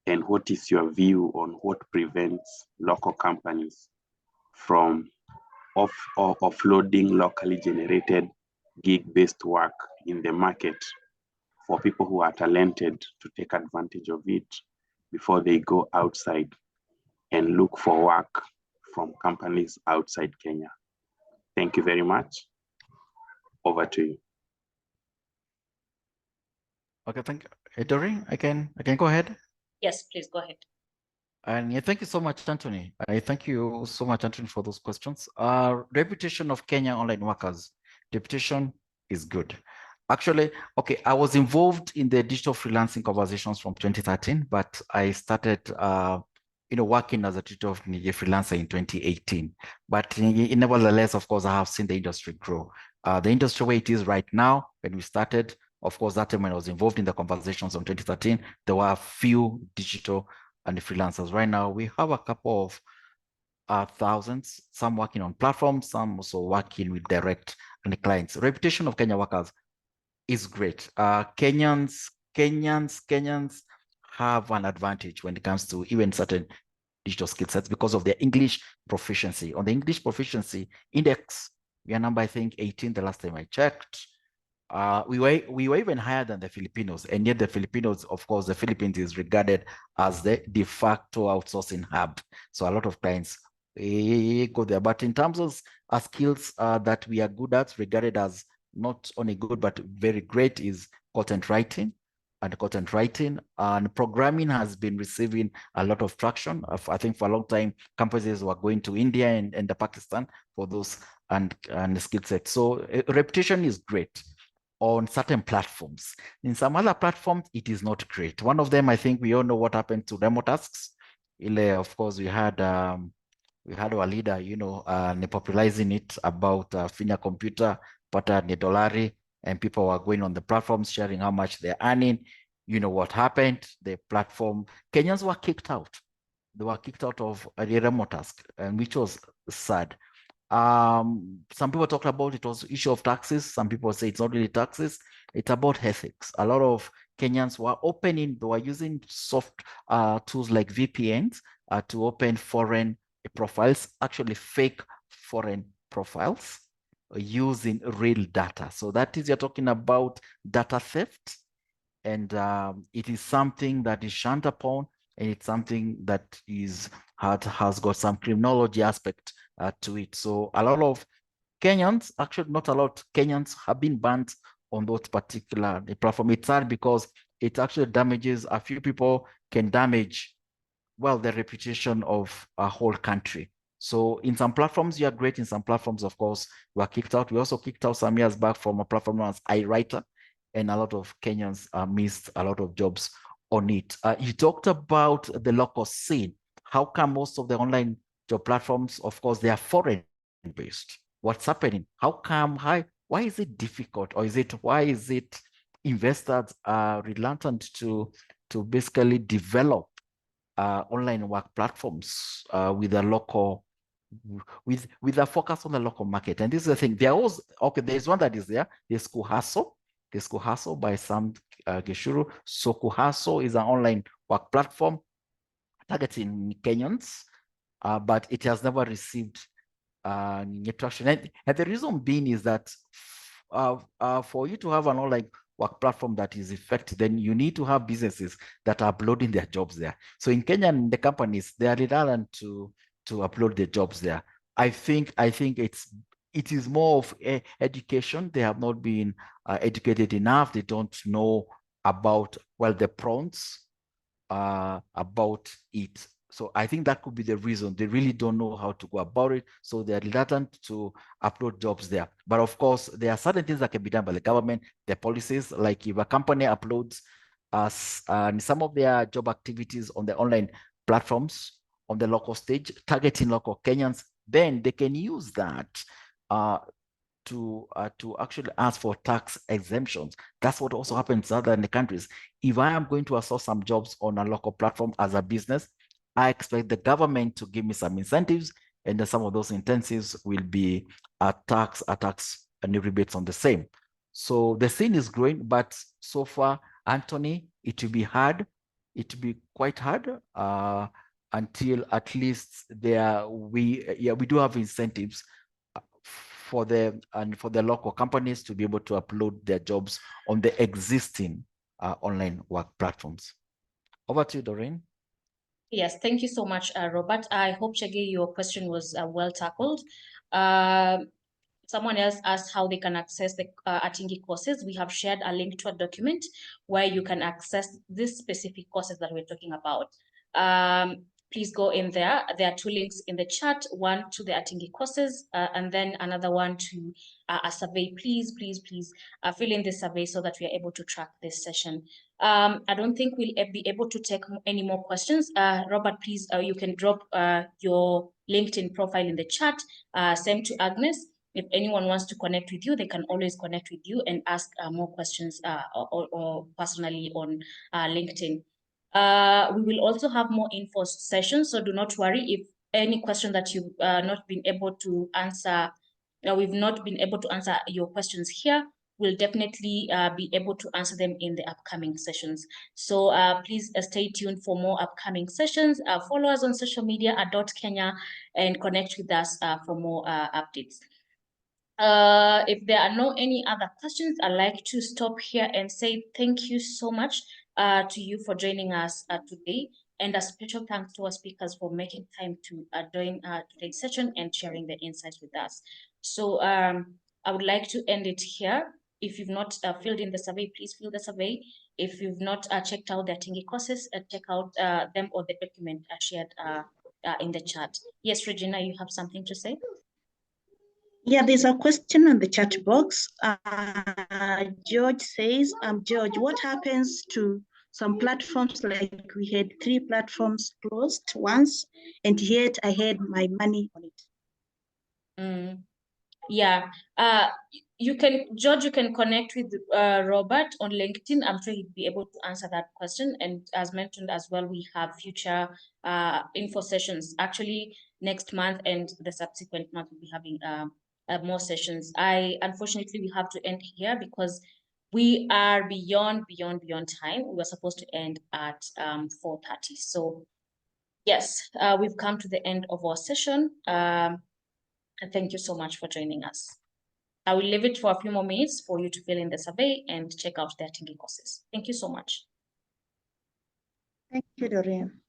And what is your view on what prevents local companies from offloading locally generated gig-based work in the market for people who are talented to take advantage of it before they go outside and look for work from companies outside Kenya? Thank you very much. Over to you. Okay, thank you. Hey, Doreen, I can go ahead. Yes, please go ahead. And yeah, thank you so much, Anthony. I thank you so much, Anthony, for those questions. Reputation of Kenya online workers. Reputation is good. Actually, okay, I was involved in the digital freelancing conversations from 2013, but I started, working as a digital media freelancer in 2018. But nevertheless, of course, I have seen the industry grow. The industry where it is right now, when we started, of course, that time when I was involved in the conversations on 2013, there were a few digital and the freelancers. Right now, we have a couple of thousands, some working on platforms, some also working with direct and the clients. Reputation of Kenya workers is great. Kenyans have an advantage when it comes to even certain digital skill sets because of their English proficiency. On the English proficiency index, we are number, I think, 18 the last time I checked. We were even higher than the Filipinos, and yet the Filipinos, of course, the Philippines is regarded as the de facto outsourcing hub. So a lot of clients go there. But in terms of skills that we are good at, regarded as not only good but very great, is content writing. And content writing and programming has been receiving a lot of traction. I think for a long time, companies were going to India and Pakistan for those and skill sets. So reputation is great on certain platforms. In some other platforms, it is not great. One of them, I think we all know what happened to demo tasks. Of course, we had our leader, popularizing it about Finya Computer, pata ni dolari, and people were going on the platforms sharing how much they're earning. You know what happened? The platform, Kenyans were kicked out. They were kicked out of the demo task, and which was sad. Some people talked about it was issue of taxes. Some people say it's not really taxes. It's about ethics. A lot of Kenyans were they were using soft tools like VPNs to open foreign profiles, actually fake foreign profiles using real data. So that is, you're talking about data theft. And it is something that is shunned upon, and it's something that has got some criminology aspect to it. So a lot of Kenyans, actually not a lot, Kenyans have been banned on those particular platform. It's sad because it actually damages, a few people can damage, well, the reputation of a whole country. So in some platforms, you are great. In some platforms, of course, we are kicked out. We also kicked out some years back from a platform known as iWriter, and a lot of Kenyans missed a lot of jobs on it. You talked about the local scene. How come most of the online job platforms, of course, they are foreign based? What's happening? How come? Why is it difficult, or why is it investors are reluctant to basically develop online work platforms with a local, with a focus on the local market? And this is the thing. There's one that is there. There's 𝐆𝐢𝐠. There's 𝐆𝐢𝐠 by Sam Gishuru. So 𝐆𝐢𝐠 is an online work platform targeting Kenyans, but it has never received traction. And the reason being is that for you to have an online work platform that is effective, then you need to have businesses that are uploading their jobs there. So in Kenya, the companies, they are reluctant to upload their jobs there. I think it is more of education. They have not been educated enough. They don't know about, well, the pros about it. So I think that could be the reason. They really don't know how to go about it. So they're reluctant to upload jobs there. But of course, there are certain things that can be done by the government, the policies, like if a company uploads some of their job activities on the online platforms on the local stage, targeting local Kenyans, then they can use that to actually ask for tax exemptions. That's what also happens in other countries. If I am going to source some jobs on a local platform as a business, I expect the government to give me some incentives, and then some of those incentives will be a tax and rebates on the same. So the scene is growing, but so far, Anthony, it will be hard. It will be quite hard until at least we do have incentives for the local companies to be able to upload their jobs on the existing online work platforms. Over to you, Doreen. Yes, thank you so much, Robert. I hope, Chege, your question was well tackled. Someone else asked how they can access the 𝐤𝐤𝐠 courses. We have shared a link to a document where you can access these specific courses that we're talking about. please go in there. There are two links in the chat, one to the 𝐷𝐷𝐷𝐷 courses and then another one to a survey. Please fill in the survey so that we are able to track this session. I don't think we'll be able to take any more questions. Robert, please, you can drop your LinkedIn profile in the chat. Same to Agnes. If anyone wants to connect with you, they can always connect with you and ask more questions or personally on LinkedIn. We will also have more info sessions, so do not worry if any question that you've not been able to answer, we've not been able to answer your questions here, we'll definitely be able to answer them in the upcoming sessions. So please stay tuned for more upcoming sessions. Follow us on social media at @Kenya and connect with us for more updates. If there are no any other questions, I'd like to stop here and say thank you so much to you for joining us today, and a special thanks to our speakers for making time to join today's session and sharing their insights with us. So I would like to end it here. If you've not filled in the survey, please fill the survey. If you've not checked out the 𝐷𝐷𝐷𝐷 courses, check out them or the document shared in the chat. Yes, Regina, you have something to say? Yeah, there's a question on the chat box. George says, George, what happens to some platforms, like we had 3 platforms closed once, and yet I had my money on it? Yeah, you can, George, you can connect with Robert on LinkedIn. I'm sure he'd be able to answer that question. And as mentioned as well, we have future info sessions. Actually, next month and the subsequent month, we'll be having more sessions. Unfortunately, we have to end here because we are beyond time. We were supposed to end at 4:30. So yes, we've come to the end of our session. And thank you so much for joining us. I will leave it for a few more minutes for you to fill in the survey and check out the 𝐷𝐷𝐷𝐷 courses. Thank you so much. Thank you, Doreen.